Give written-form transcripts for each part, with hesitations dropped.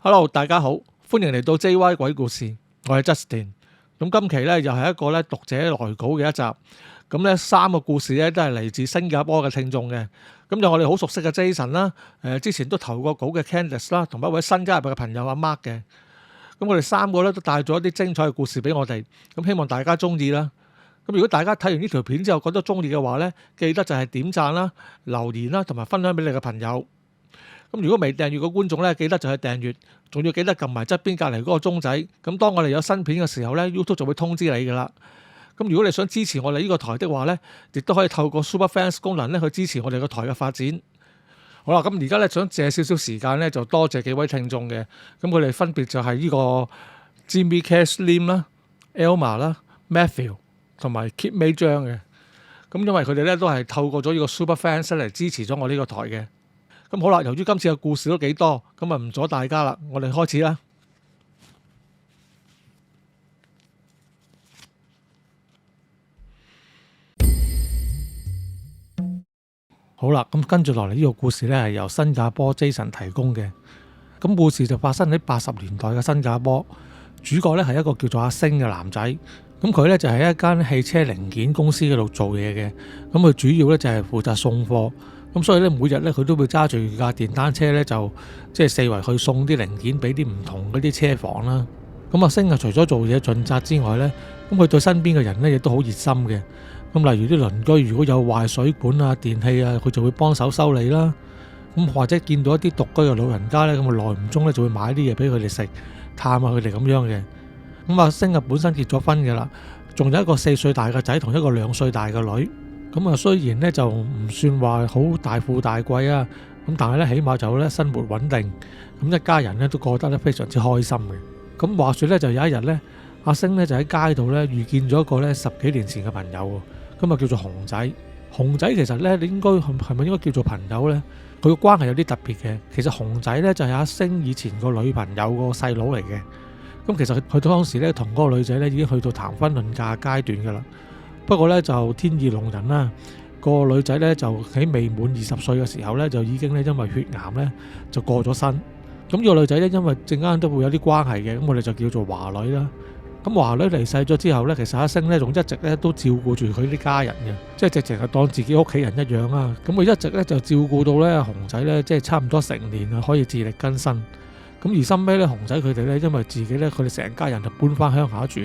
Hello，大家好，歡迎嚟到 JY 鬼故事，我係 Justin。咁今期咧又係一個咧讀者來稿嘅一集。咁咧3個故事咧都係嚟自新加坡嘅聽眾嘅。咁就我哋好熟悉嘅 Jason 啦，之前都投過稿嘅 Candice 啦，同埋一位新加入嘅朋友阿 Mark 嘅。咁我哋3個咧都帶咗一啲精彩嘅故事俾我哋，咁希望大家中意啦。咁如果大家睇完呢條片之後覺得中意嘅話咧，記得就係點讚啦、留言啦，同埋分享俾你嘅朋友。咁如果未訂閱嘅觀眾咧，記得就係訂閱，仲要記得撳埋側邊隔離嗰個鐘仔。咁當我哋有新片嘅時候咧 ，YouTube 就會通知你噶啦。咁如果你想支持我哋呢個台的話咧，亦都可以透過 Super Fans 功能咧去支持我哋個台嘅發展。好啦，咁而家咧想借少少時間咧，就多謝幾位聽眾嘅。咁佢哋分別就係呢個 Jimmy Cash Lim 啦、Elma 啦、Matthew 同埋 Kit May 張嘅。咁因為佢哋咧都係透過咗呢個 Super Fans 嚟支持咗我呢個台嘅。咁好啦，由於今次嘅故事都幾多，咁啊唔阻大家啦，我哋開始啦。好啦，咁跟住落嚟呢個故事呢係由新加坡 Jason 提供嘅。咁故事就發生喺80年代嘅新加坡，主角呢係一個叫做阿星嘅男仔。咁佢呢就喺一間汽車零件公司嗰度做嘢嘅。咁佢主要呢就係負責送貨。咁所以咧，每日咧佢都會揸住架電單車咧，就即係四圍去送啲零件俾啲唔同嗰啲車房啦。咁阿星啊，除咗做嘢盡責之外咧，咁佢對身邊嘅人咧亦都好熱心嘅。咁例如啲鄰居如果有壞水管啊、電器啊，佢就會幫手修理啦。咁或者見到一啲獨居嘅老人家咧，咁啊耐唔中咧就會買啲嘢俾佢哋食，探下佢哋咁樣嘅。咁阿星啊本身結咗婚嘅啦，仲有一個4歲大嘅仔同一個2歲大嘅女。咁啊，雖然咧就唔算話好大富大貴啊，咁但係咧起碼就咧生活穩定，咁一家人咧都過得咧非常之開心嘅。咁話說咧就有一日咧，阿星咧就喺街度咧遇見咗一個咧10幾年前嘅朋友喎，咁啊叫做熊仔。熊仔其實咧你應該係咪應該叫做朋友咧？佢個關係有啲特別嘅。其實熊仔咧就係阿星以前個女朋友個細佬嚟嘅。咁其實佢當時咧同嗰個女仔咧已經去到談婚論嫁階段㗎啦。不過咧就天意弄人啦，個女仔咧就喺未滿20歲嘅時候咧就已經咧因為血癌咧就過咗身。咁呢個女仔咧因為陣間都會有啲關係嘅，咁我哋就叫做華女啦。咁華女離世咗之後咧，其實阿星咧仲一直咧都照顧住佢啲家人嘅，即係直情係當自己屋企人一樣啊。咁佢一直咧就照顧到咧熊仔咧即係差唔多成年啊，可以自力更生。咁而深尾咧熊仔佢哋咧因為自己咧佢哋成家人就搬翻鄉下住。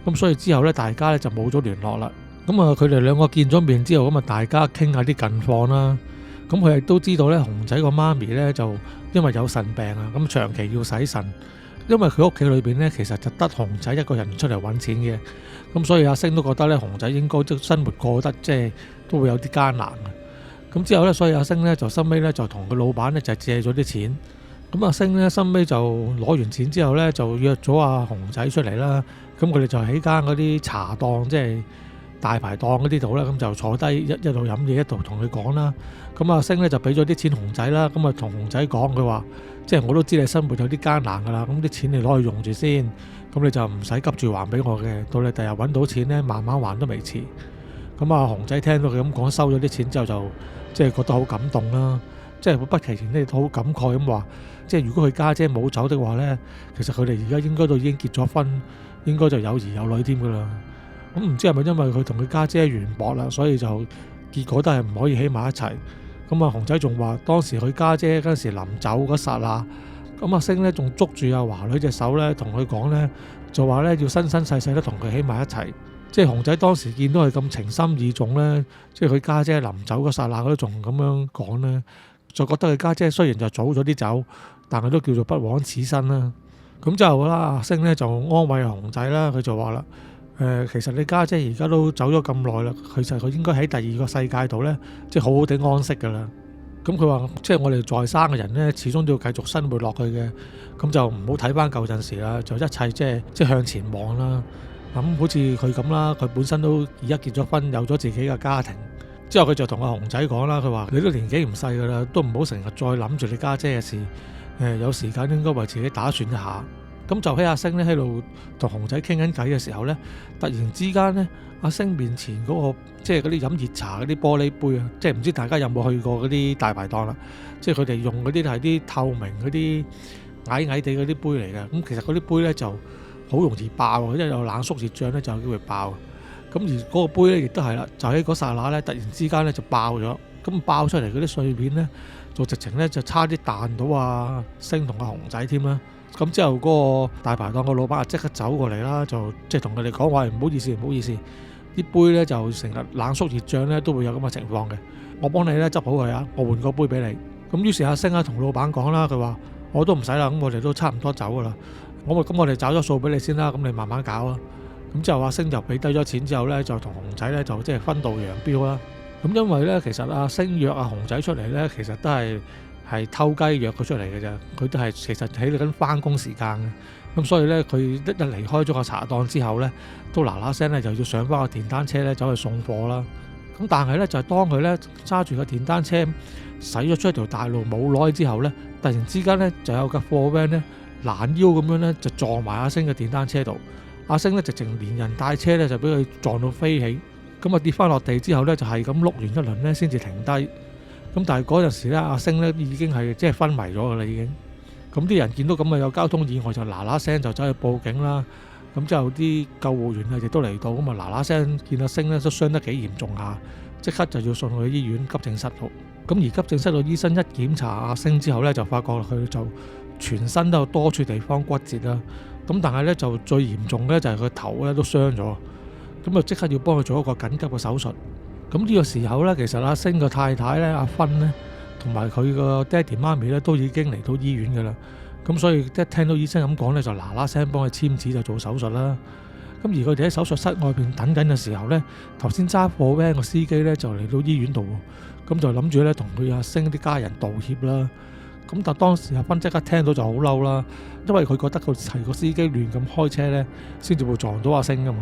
咁所以之後咧，大家咧就冇咗聯絡啦。咁啊，佢哋兩個見咗面之後，咁啊，大家傾下啲近況啦。咁佢亦都知道咧，熊仔個媽咪咧就因為有腎病啊，咁長期要洗腎。因為佢屋企裏邊咧，其實就得熊仔一個人出嚟揾錢嘅。咁所以阿星都覺得咧，熊仔應該都生活過得即係都會有啲艱難嘅。咁之後咧，所以阿星咧就收尾咧就同個老闆咧就借咗啲錢。咁阿星咧收尾就攞完錢之後咧，就約咗阿熊仔出嚟啦。咁佢哋就喺間嗰啲茶檔，即係大排檔嗰啲度咧，咁就坐低一路飲嘢，一度同佢講啦。咁阿星咧就俾咗啲錢熊仔啦，咁啊同熊仔講，佢話即係我都知你生活有啲艱難噶啦，咁啲錢你攞去用住先，咁你就唔使急住還俾我嘅，到你第日揾到錢咧，慢慢還都未遲。咁啊熊仔聽到佢咁講，收咗啲錢之後就即係覺得好感動啦，即係不其然咧好感慨咁話，即係如果佢家姐冇走的話咧，其實佢哋而家應該都已經結咗婚。應該就有兒有女添噶啦，咁唔知係咪因為佢同佢家姐緣薄啦，所以就結果都係唔可以喺埋一齊。咁啊熊仔仲話當時佢家姐嗰陣時臨走嗰剎那，咁阿星咧仲捉住阿華女隻手咧，同佢講咧，就話咧要生生世世都同佢喺埋一齊。即係熊仔當時見到佢咁情深意重咧，即係佢家姐臨走嗰剎那，佢都仲咁樣講咧，就覺得佢家姐雖然就早咗啲走，但係都叫做不枉此生啦。咁之後啦，阿星咧就安慰熊仔啦，佢就話啦，其實你家姐而家都走咗咁耐啦，其實佢應該喺第二個世界度咧，即係好好地安息噶啦。咁佢話，即係我哋在生嘅人咧，始終都要繼續生活落去嘅，咁就唔好睇翻舊陣時啦，就一切即係向前望啦。咁好似佢咁啦，佢本身都而家結咗婚，有咗自己嘅家庭。之後佢就同阿熊仔講啦，佢話你都年紀唔細噶啦，都唔好成日再諗住你家姐嘅事。有時間應該為自己打算一下。咁就喺阿星咧喺度同熊仔傾緊偈嘅時候咧，突然之間咧，阿星面前嗰個即係嗰啲飲熱茶嗰啲玻璃杯啊，即係唔知大家有冇去過嗰啲大排檔啦，即係佢哋用嗰啲係啲透明嗰啲矮矮地嗰啲杯嚟嘅。咁其實嗰啲杯咧就好容易爆，因為有冷縮熱脹咧就有機會爆。咁而嗰個杯咧亦都係啦，就喺嗰剎那咧突然之間咧就爆咗。咁爆出嚟嗰啲碎片咧，就直情咧就差啲彈到阿星同阿熊仔添啦。咁之後嗰個大排檔個老闆即刻走過嚟啦，就即係同佢哋講話唔好意思，唔好意思，啲杯咧就成日冷縮熱脹咧都會有咁嘅情況嘅。我幫你咧執好佢啊，我換個杯俾你。咁於是阿星啊同老闆講啦，佢話我都唔使啦，咁我哋都差唔多走噶啦。咁我哋找咗數俾你先啦，咁你慢慢搞啊。咁之後阿星就俾低咗錢之後咧，就同熊仔咧就即係分道揚鑣啦。咁因為咧，其實阿星約阿熊仔出嚟咧，其實都係偷雞約佢出嚟嘅啫。佢都係其實喺緊翻工時間嘅。咁所以咧，佢一離開咗個茶檔之後咧，都嗱嗱聲咧就要上翻個電單車咧走去送貨啦。咁但係咧就係當佢咧揸住個電單車駛咗出一條大路冇耐之後咧，突然之間咧就有架貨 van 咧攔腰咁樣咧就撞埋阿星嘅電單車度。阿星咧直情連人帶車咧就俾佢撞到飛起。咁啊跌翻落地之後咧，就係咁碌完一輪咧，先至停低。咁但係嗰陣時咧，阿星咧已經係即係昏迷咗噶啦，已經。咁啲人見到咁啊有交通意外，就嗱嗱聲就走去報警啦。咁之後啲救護員啊亦都嚟到，咁啊嗱嗱聲見阿星咧都傷得幾嚴重下，即刻就要送去醫院急症室度。咁而急症室度醫生一檢查阿星之後咧，就發覺佢就全身都有多處地方骨折啦。咁但係咧就最嚴重咧就係佢頭咧都傷咗。咁啊即刻要幫佢做一個緊急嘅手術。咁呢個時候咧，其實阿星個太太咧，阿芬咧，同埋佢個爹哋媽咪咧，都已經嚟到醫院㗎啦。咁所以一聽到醫生咁講咧，就嗱嗱聲幫佢簽紙就做手術啦。咁而佢哋喺手術室外邊等緊嘅時候咧，頭先揸貨 van 個司機咧就嚟到醫院度，咁就諗住咧同佢阿星啲家人道歉啦。咁但當時阿芬即刻聽到就好嬲啦，因為佢覺得佢係個司機亂咁開車咧，先至會撞到阿星㗎嘛。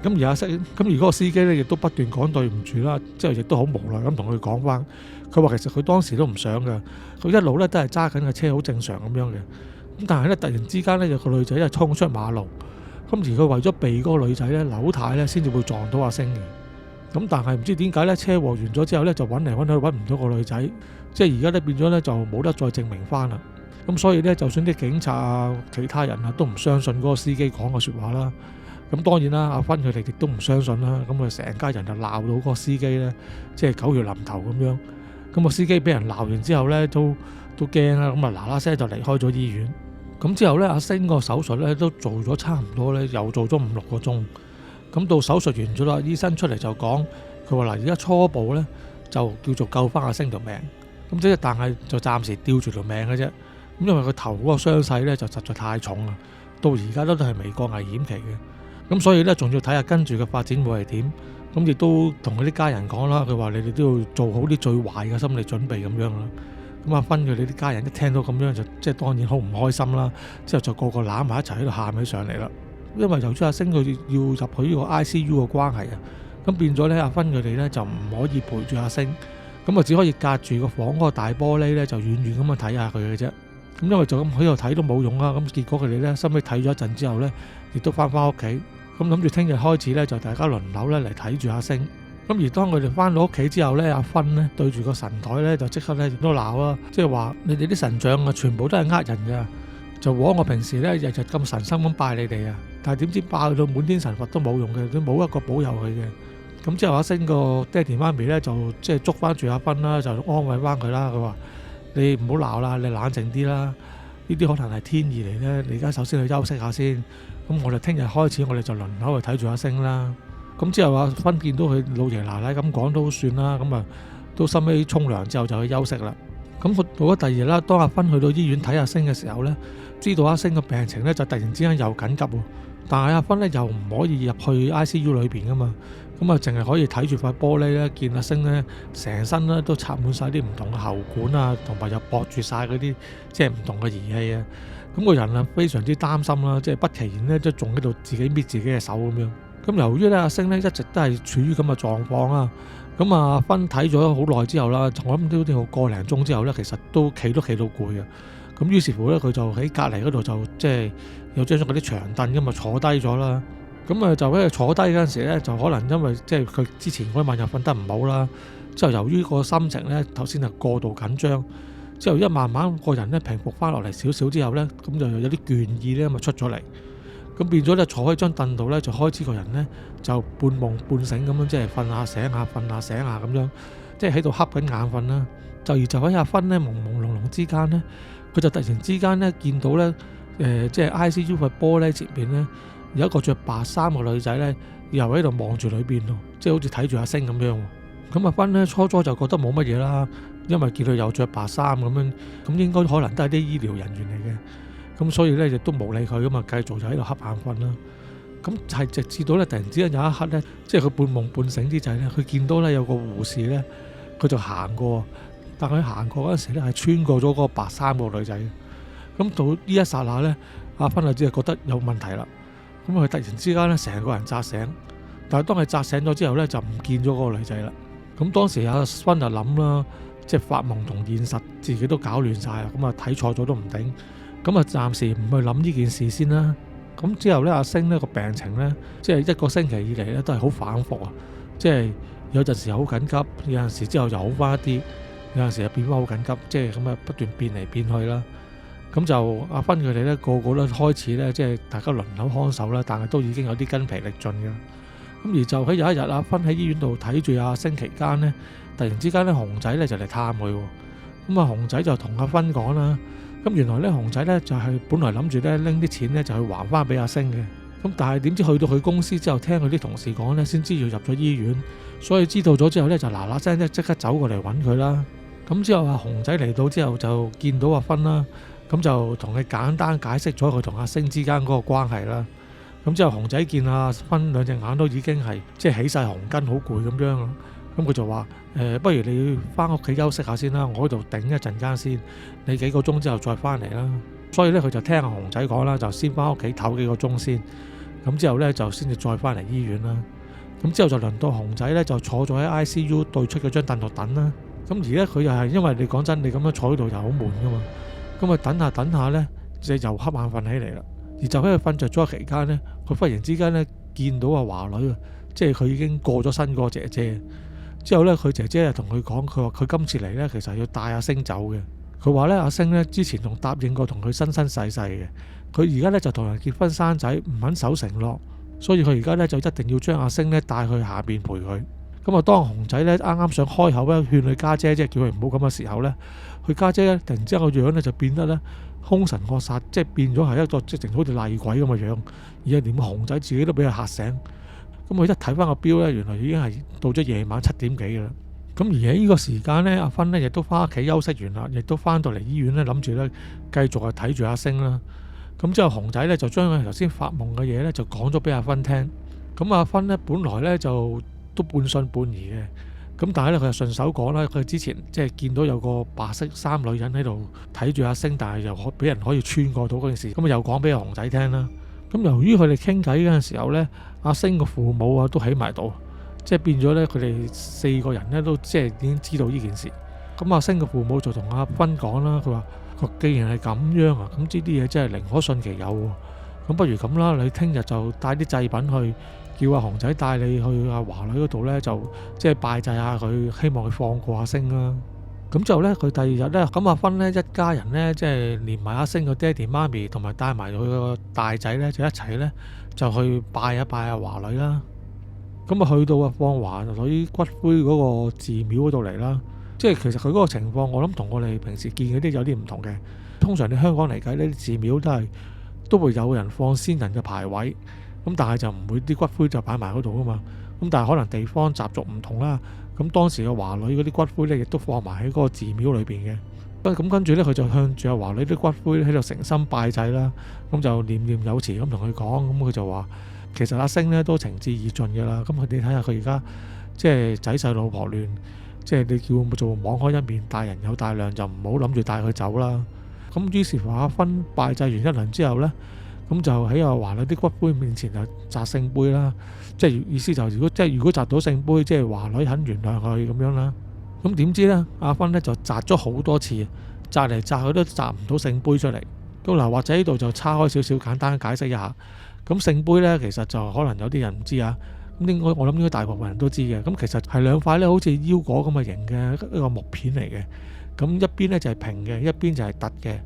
咁而嗰個司機咧，亦都不斷講對唔住啦，之後亦都好無奈咁同佢講翻。佢話其實佢當時都唔想嘅，佢一路咧都係揸緊嘅車，好正常咁樣嘅。咁但係咧突然之間咧，有個女仔咧衝出馬路，咁而佢為咗避嗰個女仔咧，扭軚咧先至會撞到阿星嘅。咁但係唔知點解咧，車禍完咗之後咧，就揾嚟揾去揾唔到個女仔，即係而家咧變咗咧就冇得再證明翻啦。咁所以咧，就算啲警察啊、其他人啊都唔相信嗰個司機講嘅説話啦。咁當然啦，阿芬佢哋亦都唔相信啦。咁佢成家人就鬧到嗰個司機咧，即係狗血淋頭咁樣。咁個司機俾人鬧完之後咧，都驚啦。咁啊嗱嗱聲就離開咗醫院。咁之後咧，阿星個手術咧都做咗差唔多咧，又做咗5-6個鐘。咁到手術完咗啦，醫生出嚟就講，佢話嗱，而家初步咧就叫做救翻阿星條命。咁即係但係就暫時吊住條命嘅啫。咁因為佢頭嗰個傷勢咧就實在太重啦，到而家都係未過危險期嘅。咁所以咧，仲要睇下跟住嘅發展會係點。咁亦都同佢啲家人講啦，佢話你哋都要做好啲最壞嘅心理準備咁樣啦。咁阿芬佢哋啲家人一聽到咁樣就即係當然好唔開心啦。之後就個個攬埋一齊喺度喊起上嚟啦。因為由於阿星佢要入去呢個 ICU 嘅關係啊，咁變咗咧阿芬佢哋咧就唔可以陪住阿星，咁啊只可以隔住個房嗰個大玻璃咧就遠遠咁去睇下佢嘅啫。咁因為就咁喺度睇都冇用啦。咁結果佢哋咧收尾睇咗一陣之後咧，亦都翻屋企。咁諗住聽日開始咧，就大家輪流咧嚟睇住阿星。咁而當佢哋翻到屋企之後咧，阿芬咧對住個神台咧就即刻咧亦都鬧啦，即係話你哋啲神像啊，全部都係人㗎，就枉我平時咧日日咁神心咁拜你哋啊，但係點知拜到滿天神佛都冇用嘅，都冇一個保佑佢嘅。咁之後阿星個爹哋媽咪咧就即係捉翻住阿芬啦，就安慰翻佢啦。佢話你唔好鬧啦，你冷靜啲啦，呢啲可能係天意嚟咧，你而家首先去休息下先。咁我哋聽日開始，我哋就輪流去睇住阿星啦。咁之後阿芬見到佢老爺奶奶咁講都算啦，咁啊都收尾沖涼之後就去休息啦。咁到咗第二日啦，當阿芬去到醫院睇阿星嘅時候咧，知道阿星嘅病情咧就突然之間又緊急喎，但係阿芬咧又唔可以入去 ICU 裏邊噶嘛，咁啊淨係可以睇住塊玻璃咧，見阿星咧成身咧都插滿晒啲唔同嘅喉管啊，同埋又駁住晒嗰啲即係唔同嘅儀器啊。咁個人啊非常之擔心啦，即係不其然咧，即係仲喺度自己搣自己嘅手咁樣。咁由於咧阿星咧一直都係處於咁嘅狀況啦，咁阿芬睇咗好耐之後啦，我諗都要個零鐘之後咧，其實都企到攰啊。咁於是乎咧，佢就喺隔離嗰度就即係有張嗰啲長凳咁啊坐低咗啦。咁啊就喺度坐低嗰陣時咧，就可能因為即係佢之前嗰晚又瞓得唔好啦，之後由於個心情咧頭先係過度緊張。之後一慢慢個人咧平復翻落嚟少少之後咧，咁就有啲倦意咧咪出咗嚟，咁變咗咧坐喺張凳度咧就開始個人咧就半夢半醒咁樣，即係瞓下醒下瞓下醒下咁樣，即係喺度瞌緊眼瞓啦。就喺阿芬咧朦朦朧朧之間咧，佢就突然之間咧見到咧即係 ICU 嘅玻璃前邊咧有一個着白衫嘅女仔咧，又喺度望住裏邊咯，即係好似睇住阿星咁樣。咁阿芬咧初初就覺得冇乜嘢啦，因為見佢又着白衫咁樣，咁應該可能都係啲醫療人員嚟嘅，咁所以咧亦都冇理佢咁啊，繼續就喺度瞌眼瞓啦。咁係直至到咧突然之間有一刻咧，即係佢半夢半醒之際咧，佢見到咧有個護士咧，佢就行過。但佢行過嗰陣時咧，係穿過咗嗰個白衫個女仔。咁到呢一剎那咧，阿芬就只係覺得有問題啦。咁佢突然之間咧，成個人扎醒。但係當佢扎醒咗之後咧，就唔見咗嗰個女仔啦。咁當時阿芬就諗啦，即係發夢同現實自己都搞亂晒啦。咁啊睇錯咗都唔定。咁啊暫時唔去諗呢件事先啦。咁之後咧，阿星呢個病情咧，即係一個星期以嚟咧都係好反覆啊。即係有陣時好緊急，有陣時之後就好翻一啲。有陣時又變翻好緊急，即係咁啊不斷變嚟變去啦。咁就阿芬佢哋咧個個都開始咧，即係大家輪流看守啦，但係都已經有啲筋疲力盡嘅。咁而就喺有一日阿芬喺醫院度睇住阿星期間呢，突然之間咧熊仔咧就嚟探佢。咁啊熊仔就同阿芬講啦，咁原來咧熊仔咧就係本來諗住咧拎啲錢咧就去還翻俾阿星嘅。咁但係點知去到佢公司之後，聽佢啲同事講咧，先知要入咗醫院，所以知道咗之後咧就嗱嗱聲咧即刻走過嚟揾佢啦。咁之後阿熊仔嚟到之後就見到阿芬啦，咁就同佢簡單解釋咗佢同阿星之間嗰個關係啦。咁之後熊仔見阿芬兩隻眼都已經係即係起晒紅筋，好攰咁樣啦。咁佢就話不如你翻屋企休息下先啦，我喺度頂一陣間先，你幾個鐘之後再翻嚟啦。所以咧佢就聽阿熊仔講啦，就先翻屋企唞幾個鐘先，咁之後咧就先至再翻嚟醫院啦。咁之後就輪到熊仔咧就坐咗喺 ICU 對出嗰張凳度等啦。咁而咧佢又係因為你講真，你咁樣坐喺度又好悶噶嘛。咁啊等下等下咧，就又瞌眼瞓起嚟啦。而就喺佢瞓着咗嘅期間咧，佢忽然之間咧見到阿華女啊，即係佢已經過咗身個姐姐。之後咧佢姐姐就同佢講，佢話佢今次嚟咧其實要帶阿星走嘅。佢話咧阿星咧之前仲答應過同佢生生世世嘅，佢而家咧就同人結婚生仔，唔肯守承諾，所以佢而家咧就一定要將阿星咧帶去下邊陪佢。咁啊，當熊仔咧啱啱想開口咧勸佢家姐，即係叫佢唔好咁嘅時候咧，佢家姐咧突然之間個樣咧就變得咧兇神惡煞，即係變咗係一個直情好似厲鬼咁嘅樣，而係連熊仔自己都俾佢嚇醒。咁佢一睇翻個錶咧，原來已經係到咗夜晚7點幾嘅啦。咁而喺呢個時間咧，阿芬咧亦都翻屋企休息完啦，亦都翻到嚟醫院咧，諗住咧繼續係睇住阿星啦。咁之後熊仔咧就將佢頭先發夢嘅嘢咧就講咗俾阿芬聽。咁阿芬咧本來咧就都半信半疑嘅，咁但係咧佢就順手講啦，佢之前即係見到有個白色衫女人喺度睇住阿星，但係又俾人可以穿過到嗰件事，咁啊又講俾阿熊仔聽啦。咁由於佢哋傾偈嗰陣時候咧，阿星個父母啊都喺埋度，即係變咗咧佢哋4個人咧都即係已經知道呢件事。咁阿星個父母就同阿芬講啦，佢話既然係咁樣啊，咁呢啲嘢真係寧可信其有喎。咁不如咁啦，你聽日就帶啲祭品去。叫阿熊仔帶你去阿華女嗰度咧，就即係拜祭下佢，希望佢放過阿星啦。咁之後咧，佢第二日咧，咁阿芬咧一家人咧，即係連埋阿星個爹哋媽咪同埋帶埋佢個大仔咧，就一齊咧就去拜一拜阿華女啦。咁啊去到阿放華女骨灰嗰個寺廟嗰度嚟啦。即係其實佢嗰個情況，我諗同我哋平時見嗰啲有啲唔同嘅。通常你香港嚟計呢啲寺廟都會有人放先人嘅牌位。咁但係就唔會啲骨灰就擺埋嗰度噶嘛，咁但係可能地方習俗唔同啦。咁當時嘅華女嗰啲骨灰咧，亦都放埋喺嗰個寺廟裏邊嘅。咁跟住咧，佢就向住阿華女啲骨灰喺度誠心拜祭啦。咁就念念有詞咁同佢講，咁佢就話其實阿星咧都情至意盡嘅啦。咁你睇下佢而家即係仔細老婆亂，即係你叫佢做網開一面，大人有大量，就唔好諗住帶佢走啦。咁於是乎阿芬拜祭完一輪之後咧。咁就喺阿華女啲骨灰面前就擲聖杯啦，即係意思就如果擲到聖杯，即係華女肯原諒佢咁樣啦。咁點知呢？阿芬呢就擲咗好多次，擲嚟擲去都擲唔到聖杯出嚟。咁嗱，或者呢度就叉開少少，簡單解釋一下。咁聖杯呢，其實就可能有啲人唔知啊。咁我諗應該大部分人都知嘅。咁其實係2塊呢好似腰果咁嘅形嘅一個木片嚟嘅。咁一邊呢就係平嘅，一邊就係凸嘅。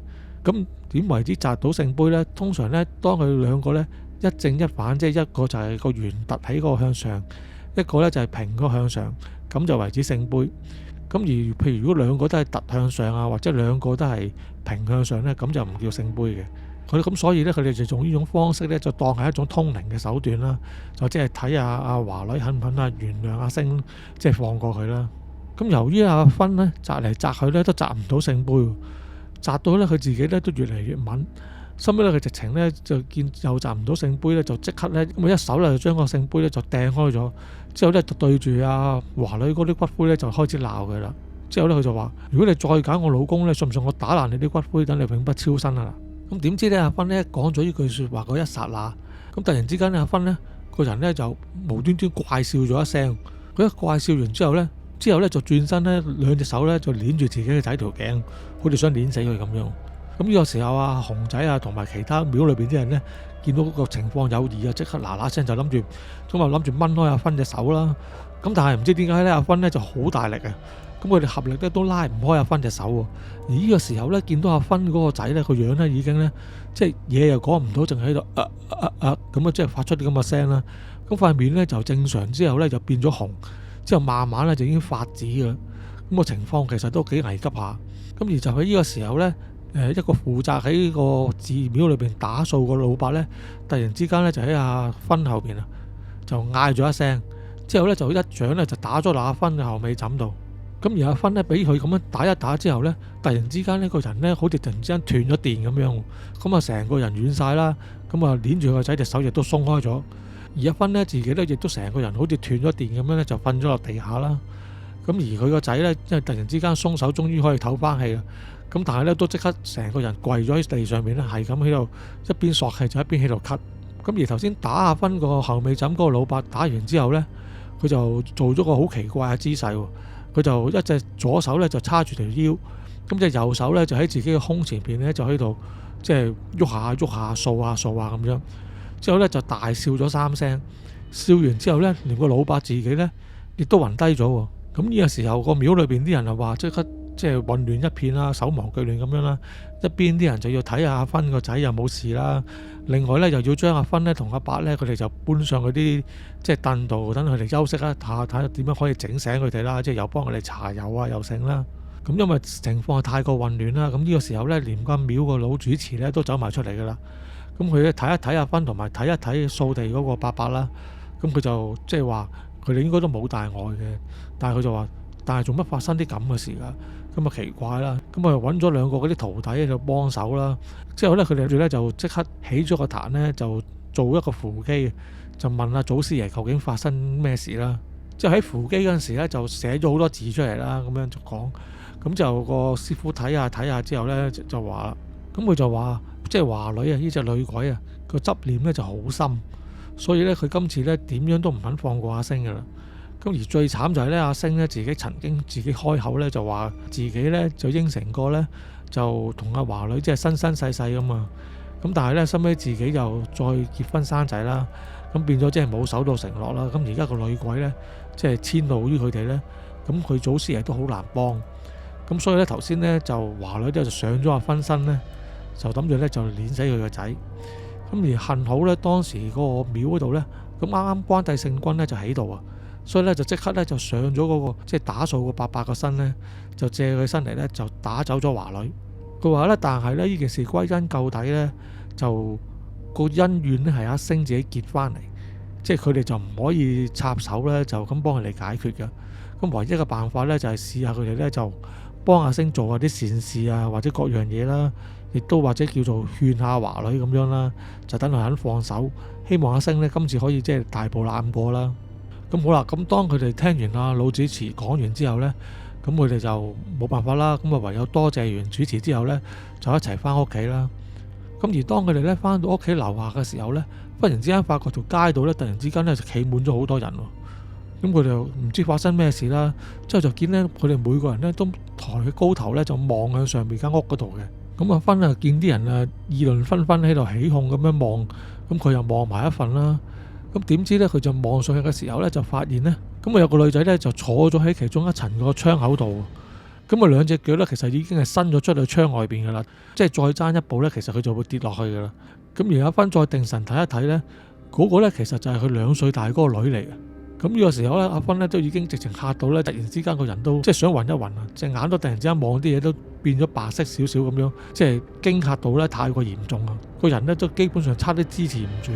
咁點為之擲到聖杯呢？通常呢，當佢兩個呢一正一反，即係一個就係個圓凸喺個向上，一個呢就係平個向上，咁就為之聖杯。咁而譬如如果兩個都係凸向上啊，或者兩個都係平向上呢，咁就唔叫聖杯嘅。咁所以呢，佢哋就用呢種方式呢，就當係一種通靈嘅手段啦，就即係睇下阿華女肯唔肯原諒阿星，即係放過佢啦。咁由於阿芬呢擲嚟擲去呢都擲唔到聖杯，擲到呢佢自己呢都越嚟越敏，收尾呢佢直情呢就見又擲唔到聖杯呢，就即刻呢咁一手呢就將個聖杯呢就掟開咗，之後呢就對住阿華女嗰啲骨灰呢就開始鬧佢啦。之後呢佢就話：如果你再揀我老公呢，信唔信我打爛你啲骨灰，等你永不超生啊！咁點知呢？阿芬呢講咗呢句説話嗰一剎那，咁突然之間呢，阿芬呢個人呢就無端端怪笑咗一聲。佢一怪笑完之後呢就轉身呢，兩隻手呢就捏住自己嘅仔條頸，好似想捏死佢咁樣。咁呢個時候啊，熊仔啊同埋其他廟裏邊啲人呢，見到個情況有異啊，即刻嗱嗱聲就諗住掹開阿芬隻手啦。咁但係唔知點解呢，阿芬呢就好大力啊！咁佢哋合力咧都拉唔開阿芬隻手喎。而呢個時候咧，見到阿芬嗰個仔咧個樣咧已經咧，即係嘢又講唔到，淨係喺度咁啊，即係發出啲咁嘅聲啦。咁塊面咧就正常之後咧就變咗紅，之後慢慢咧就已經發紫㗎。咁個情況其實都幾危急下。咁而就喺呢個時候咧，一個負責喺個寺廟裏邊打掃個老伯咧，突然之間咧就喺阿芬後邊啊，就嗌咗一聲，之後咧就一掌咧就打咗落阿芬嘅後尾枕度。咁而阿芬呢，俾佢咁樣打一打之後呢，突然之間呢個人呢，好似突然之間斷咗電咁樣，咁啊成個人軟晒啦，咁啊捏住個仔隻手亦都鬆開咗，而阿芬呢，自己呢，亦都成個人好似斷咗電咁樣呢，就瞓咗落地下啦。咁而佢個仔呢，因為突然之間鬆手，終於可以唞翻氣啦。咁但係呢，都即刻成個人跪咗喺地上面呢，係咁喺度一邊索氣就一邊喺度咳。咁而頭先打阿芬個後尾枕嗰個老伯打完之後呢，佢就做咗個好奇怪嘅姿勢喎。佢就一隻左手咧就叉住條腰，咁隻右手咧就喺自己嘅胸前邊咧就喺度即係喐下掃下咁樣。之後咧就大笑咗3聲，笑完之後咧連個老伯自己咧亦都暈低咗喎。咁呢個時候個廟裏邊啲人就話即刻即係混亂一片啦，手忙腳亂咁樣啦。一邊啲人就要睇下阿芬個仔有冇事啦，另外咧又要將阿芬咧同阿伯咧佢哋就搬上嗰啲即係凳度，等佢哋休息啦，睇下點樣可以整醒佢哋啦，即係又幫佢哋搽油啊又剩啦。咁因為情況係太過混亂啦，咁呢個時候咧連個廟個老主持咧都走埋出嚟噶啦。咁佢睇一睇阿芬同埋睇一睇掃地嗰個伯伯啦，咁佢就即係話佢哋應該都冇大礙嘅，但係佢就話但係做乜發生啲咁嘅事㗎？咁啊奇怪啦，咁啊揾咗2個嗰啲徒弟喺度幫手啦。之後咧佢哋咧就即刻起咗個壇咧，就做一個扶乩，就問阿祖師爺究竟發生咩事啦。之後喺扶乩嗰陣時咧就寫咗好多字出嚟啦，咁樣就講。咁就個師傅睇下之後咧就話啦，咁佢就話即係華女啊，呢隻女鬼啊個執念咧就好深，所以咧佢今次咧點樣都唔肯放過阿星噶啦。咁而最慘就係咧，阿星咧自己曾經自己開口咧就話自己咧就應承過咧就同阿華女即係生世世咁嘛。咁但係咧收尾自己就再結婚生仔啦，咁變咗即係冇守到承諾啦。咁而家個女鬼咧即係遷怒於佢哋咧，咁佢祖師爺都好難幫。咁所以咧頭先咧就華女咧就上咗阿芬身咧，就諗住咧就碾死佢個仔。咁而幸好咧當時嗰個廟嗰度咧，咁啱啱關帝聖君咧就喺度啊。所以咧就即刻咧就上咗嗰個即係打掃個伯伯個身咧，就借佢身嚟咧就打走咗華女。佢話咧，但係咧呢件事歸根究底咧，就個恩怨咧係阿星自己結翻嚟，即係佢哋就唔可以插手咧，就咁幫佢哋解決嘅。咁唯一嘅辦法咧就係試下佢哋咧就幫阿星做下啲善事啊，或者各樣嘢啦，亦都或者叫做勸下華女咁樣啦，就等佢肯放手，希望阿星咧今次可以即係大步攬過啦。咁好啦，咁當佢哋聽完阿老主持講完之後呢，咁佢哋就冇辦法啦，咁啊唯有多謝完主持之後呢，就一齊翻屋企啦。咁而當佢哋呢翻到屋企樓下嘅時候呢，忽然之間發覺條街道呢，突然之間呢就企滿咗好多人喎。咁佢哋就唔知發生咩事啦，之後就見呢，佢哋每個人呢都抬起高頭呢，就望向上面間屋嗰度嘅。咁阿芬啊見啲人啊議論紛紛喺度起哄咁樣望，咁佢又望埋一份啦。咁點知咧？佢就望上去嘅時候咧，就發現咧，咁啊有個女仔咧就坐咗喺其中一層個窗口度。咁啊兩隻腳咧其實已經係伸咗出去窗外邊噶啦，即係再爭一步咧，其實佢就會跌落去噶啦。咁而阿芬再定神睇一睇咧，嗰個咧其實就係佢2歲大嗰個女嚟嘅。咁呢個時候咧，阿芬咧都已經直情嚇到咧，突然之間個人都即係想暈一暈啊，隻眼都突然之間望啲嘢都變咗白色少少咁樣，即係驚嚇到咧太過嚴重啊！個人咧都基本上差啲支持唔住。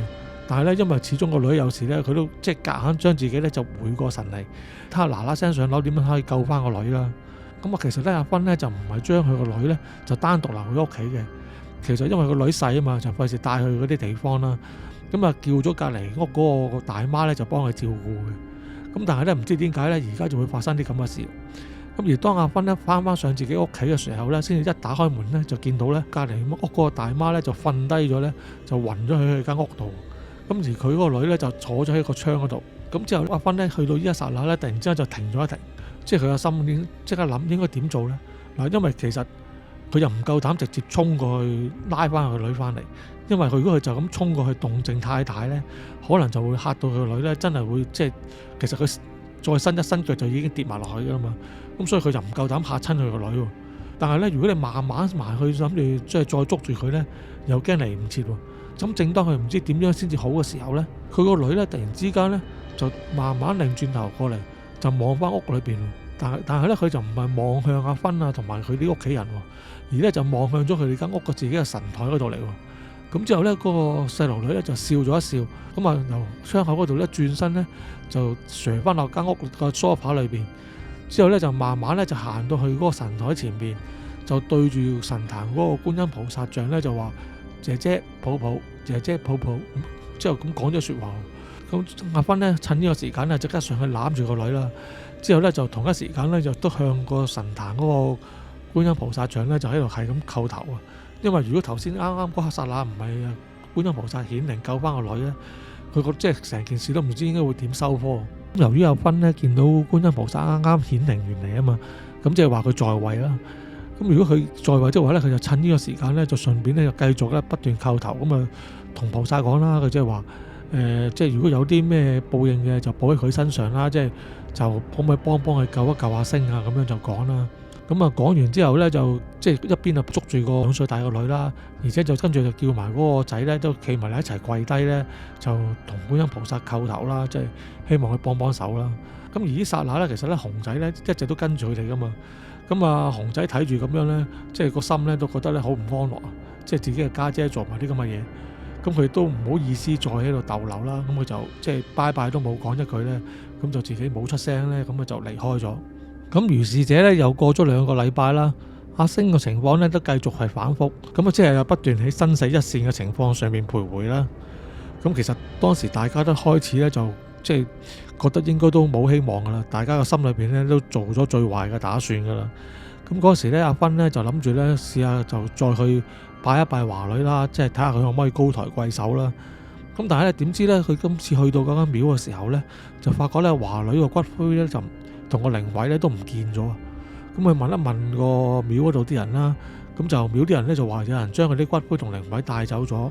但係咧，因為始終個女有事咧，佢都即係夾硬將自己咧就回過神嚟，睇下嗱嗱聲上樓點樣可以救翻個女啦。咁啊，其實咧阿芬咧就唔係將佢個女咧就單獨留喺屋企嘅。其實因為個女細啊嘛，就費事帶去嗰啲地方啦。咁啊叫咗隔離屋嗰個大媽咧就幫佢照顧嘅。咁但係咧唔知點解咧而家就會發生啲咁嘅事。咁而當阿芬咧翻上自己屋企嘅時候咧，先至一打開門咧就見到咧隔離屋嗰個大媽咧就瞓低咗咧，就暈咗去間屋度。咁而佢嗰個女咧就坐咗喺個窗嗰度。咁之後阿芬咧去到呢一剎那咧，突然之間就停咗一停，即係佢個心點即刻諗應該點做咧？嗱，因為其實佢又唔夠膽直接衝過去拉翻佢女翻嚟，因為佢如果佢就咁衝過去動靜太大咧，可能就會嚇到佢個女咧，真係會即係其實佢再伸一伸腳就已經跌埋落去噶啦嘛。咁所以佢就唔夠膽嚇親佢個女喎。但係咧，如果你慢慢埋去諗住即係再捉住佢咧，又驚嚟唔切喎。咁正當佢唔知點樣先至好嘅時候咧，佢個女咧突然之間咧就慢慢擰轉頭過嚟，就望翻屋裏邊。但係咧佢就唔係望向阿芬啊同埋佢啲屋企人，而咧就望向咗佢哋間屋嘅自己嘅神台嗰度嚟。咁之後咧嗰個細路女咧就笑咗一笑，咁啊由窗口嗰度咧轉身咧就瀡翻落間屋個梳化裏邊。之後咧就慢慢咧就行到去嗰個神台前邊，就對住神壇嗰個觀音菩薩像咧就話：姐姐抱抱，姐姐抱抱。之後咁講咗説話。咁阿芬咧趁呢個時間咧即刻上去攬住個女啦。之後咧就同一時間咧就都向個神壇嗰個觀音菩薩像咧就喺度係咁叩頭啊！因為如果頭先啱啱嗰刻剎那唔係觀音菩薩顯靈救翻個女咧，佢個即係成件事都唔知應該會點收科。由於阿芬咧見到觀音菩薩啱啱顯靈完嚟啊嘛，咁即係話佢在位啦。咁如果佢在位的話咧，佢就趁呢個時間咧就順便咧就繼續咧不斷叩頭，咁啊同菩薩講啦，佢即係話即係如果有啲咩報應嘅就報喺佢身上啦，即係就可唔可以幫佢救一救阿星啊？咁樣就講啦。咁啊講完之後咧，就即係一邊啊捉住個2歲大個女啦，而且就跟住就叫埋嗰個仔咧都企埋嚟一齊跪低咧，就同觀音菩薩叩頭啦，即係希望佢幫幫手啦。咁而呢剎那咧，其實咧熊仔咧一直都跟住佢哋噶嘛。咁啊熊仔睇住咁樣咧，即係個心咧都覺得咧好唔安樂啊！即係自己嘅家姐做埋啲咁嘅嘢。咁佢都唔好意思再喺度逗留啦，咁佢就即係拜拜都冇講一句咧，咁就自己冇出聲咧，咁佢就離開咗。咁如是者咧又過咗2個禮拜啦，阿星嘅情況咧都繼續係反覆，咁啊即係不斷喺生死一線嘅情況上面徘徊啦。咁其實當時大家都開始咧就即係覺得應該都冇希望噶啦，大家嘅心裏邊咧都做咗最壞嘅打算噶啦。咁嗰時咧阿芬咧就諗住咧試下就再去拜一拜華女啦，即係睇下佢可唔可以高抬貴手啦。咁但係咧點知咧佢今次去到嗰間廟嘅時候咧，就發覺咧華女個骨灰咧就同個靈位咧都唔見咗。咁佢問一問個廟嗰度啲人啦，咁就廟啲人咧就話有人將佢啲骨灰同靈位帶走咗。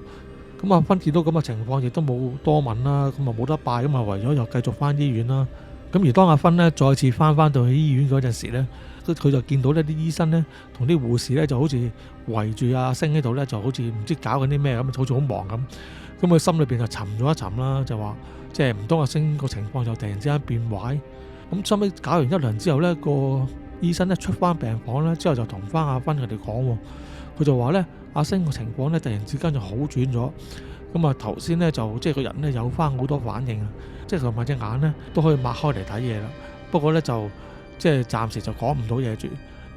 咁阿芬見到咁嘅情況，亦都冇多問啦，咁啊冇得拜，咁啊為咗又繼續翻醫院啦。咁而當阿芬咧再次翻到去醫院嗰陣時咧，佢就見到呢啲醫生咧同啲護士咧就好似圍住阿星喺度咧，就好似唔知搞緊啲咩咁，好似好忙咁。咁佢心裏邊就沉咗一沉啦，就話即係唔通阿星個情況就突然之間變壞。咁收尾搞完一輪之後咧，個醫生咧出翻病房咧之後就同翻阿芬佢哋講，佢就話咧阿星個情況咧突然之間就好轉咗。咁啊頭先咧就即係個人咧有翻好多反應啊，即係同埋隻眼咧都可以擘開嚟睇嘢啦。不過咧就即係暫時就講唔到嘢住。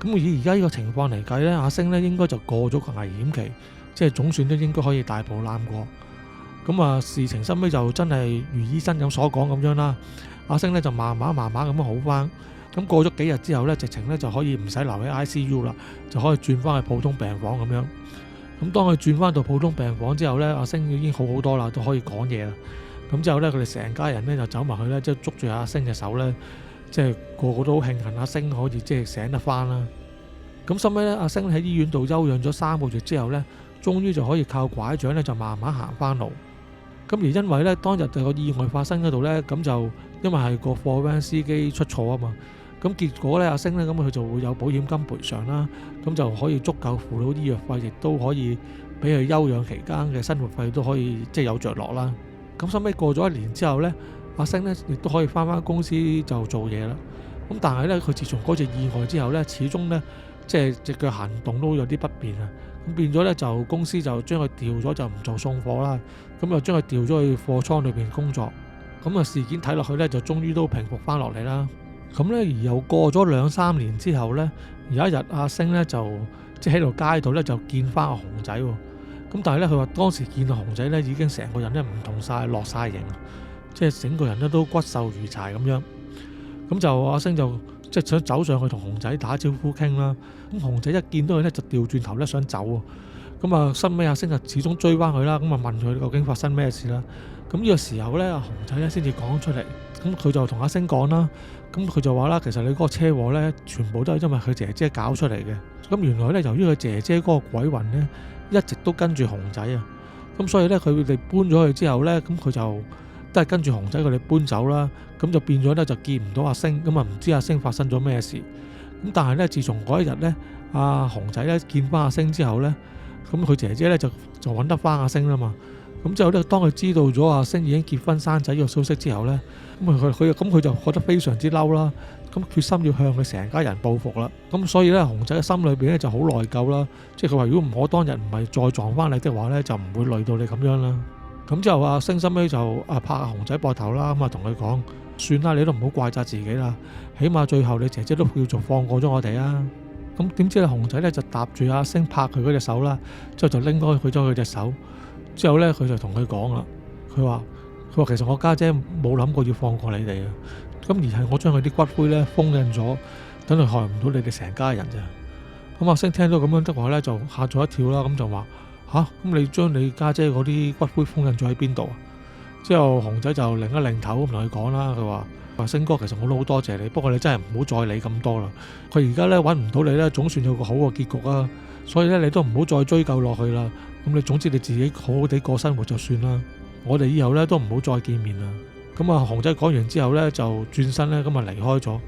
咁以而家呢個情況嚟計咧，阿星咧應該就過咗個危險期，即係總算都應該可以大步攬過。咁啊事情收尾就真係如醫生咁所講咁樣啦。阿星咧就慢慢咁樣好翻。咁過咗幾日之後咧，直情咧就可以唔使留喺 ICU 啦，就可以轉翻去普通病房咁樣。咁當佢轉翻到普通病房之後咧，阿星已經好多啦，都可以講嘢啦。咁之後咧，佢哋成家人咧就走埋去咧，即係捉住阿星嘅手咧，即係個個都好慶幸阿星可以即係醒得翻啦。咁收尾咧，阿星喺醫院度休養咗3個月之後咧，終於就可以靠拐杖咧就慢慢行翻路。咁而因為咧當日就個意外發生嗰度咧，咁就因為係個貨 van 司機出錯啊嘛。咁結果咧，阿星咧咁佢就會有保險金賠償啦，咁就可以足夠付到醫藥費，亦都可以俾佢休養期間嘅生活費都可以即係有着落啦。咁收尾過咗1年之後咧，阿星咧亦都可以翻公司就做嘢啦。咁但係咧，佢自從嗰隻意外之後咧，始終咧即係隻腳行動都有啲不便啊。咁變咗咧，就公司就將佢調咗，就唔做送貨啦。咁就將佢調咗去貨倉裏邊工作。咁啊，事件睇落去咧，就終於都平復翻落嚟啦。咁咧，而又過咗2-3年之後咧，有一日阿星咧就即係喺度街度咧就見翻阿熊仔喎。咁但係咧，佢話當時見到熊仔咧已經成個人咧唔同晒，落晒形，即係整個人咧都骨瘦如柴咁樣。咁就阿星就即係想走上去同熊仔打招呼傾啦。咁熊仔一見到佢咧就掉轉頭咧想走喎。咁啊，收尾阿星就始終追翻佢啦。咁啊問佢究竟發生咩事啦。咁呢個時候咧，阿熊仔咧先至講出嚟。咁佢就同阿星講啦。咁佢就話啦，其實你嗰個車禍咧，全部都係因為佢姐姐搞出嚟嘅。咁原來咧，由於佢姐姐嗰個鬼魂咧，一直都跟住熊仔啊。咁所以咧，佢哋搬咗去之後咧，咁佢就都係跟住熊仔佢哋搬走啦。咁就變咗咧，就見唔到阿星。咁啊，唔知阿星發生咗咩事。咁但係咧，自從嗰一日咧，阿熊仔咧見翻阿星之後咧，咁佢姐姐咧就揾得翻阿星啦嘛。咁之後咧，當佢知道咗阿星已經結婚生仔呢個消息之後咧，佢就覺得非常之嬲啦。咁決心要向佢成家人報復啦。咁所以咧，熊仔嘅心裏邊咧就好內疚啦。即係佢話：如果我當日唔係再撞翻你的話咧，就唔會累到你咁樣啦。咁之後阿星心尾就拍阿熊仔膊頭啦，咁啊同佢講：算啦，你都唔好怪責自己啦。起碼最後你姐姐都叫做放過咗我哋啊。咁點知熊仔咧就搭住阿星拍佢嗰隻手啦，之後就拎開佢咗佢隻手。之後咧，佢就同佢講啦，佢話其實我家姐冇諗過要放過你哋啊，咁而係我將佢啲骨灰咧封印咗，等佢害唔到你哋成家人咋。咁阿星聽到咁樣的話咧，就嚇咗一跳啦，咁就話吓，咁你將你家姐嗰啲骨灰封印咗喺邊度啊？之後熊仔就擰一擰頭咁同佢講啦，佢話星哥，其實我都好多謝你，不過你真係唔好再理咁多啦。佢而家咧揾唔到你咧，總算有個好嘅結局啊，所以咧你都唔好再追究落去啦。咁你總之你自己好好地過生活就算啦，我哋以後咧都唔好再見面啦。咁啊，熊仔講完之後咧就轉身咧咁啊離開咗。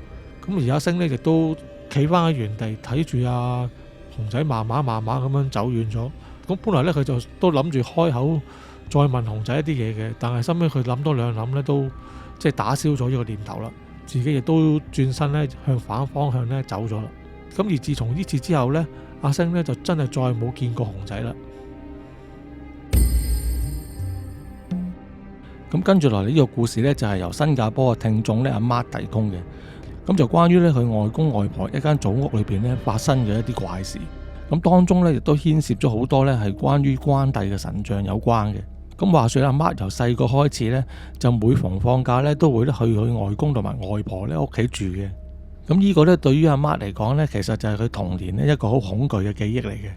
咁而阿星咧亦都企翻喺原地睇住阿熊仔慢慢咁樣走遠咗。咁本來咧佢就都諗住開口再問熊仔一啲嘢嘅，但係收尾佢諗多兩諗咧都即係打消咗呢個念頭啦。自己亦都轉身咧向反方向咧走咗啦。咁而自從呢次之後咧，阿星咧就真係再冇見過熊仔啦。咁跟住落嚟呢個故事呢，就係由新加坡嘅聽眾呢阿 Mark 提供嘅。咁就關於呢佢外公外婆一間祖屋裏邊呢發生嘅一啲怪事。咁當中呢，亦都牽涉咗好多呢係關於關帝嘅神像有關嘅。咁話說阿 Mark 由細個開始呢，就每逢放假呢，都會去佢外公同埋外婆呢屋企住嘅。咁呢個呢，對於阿 Mark 嚟講呢，其實就係佢童年呢一個好恐懼嘅記憶嚟嘅。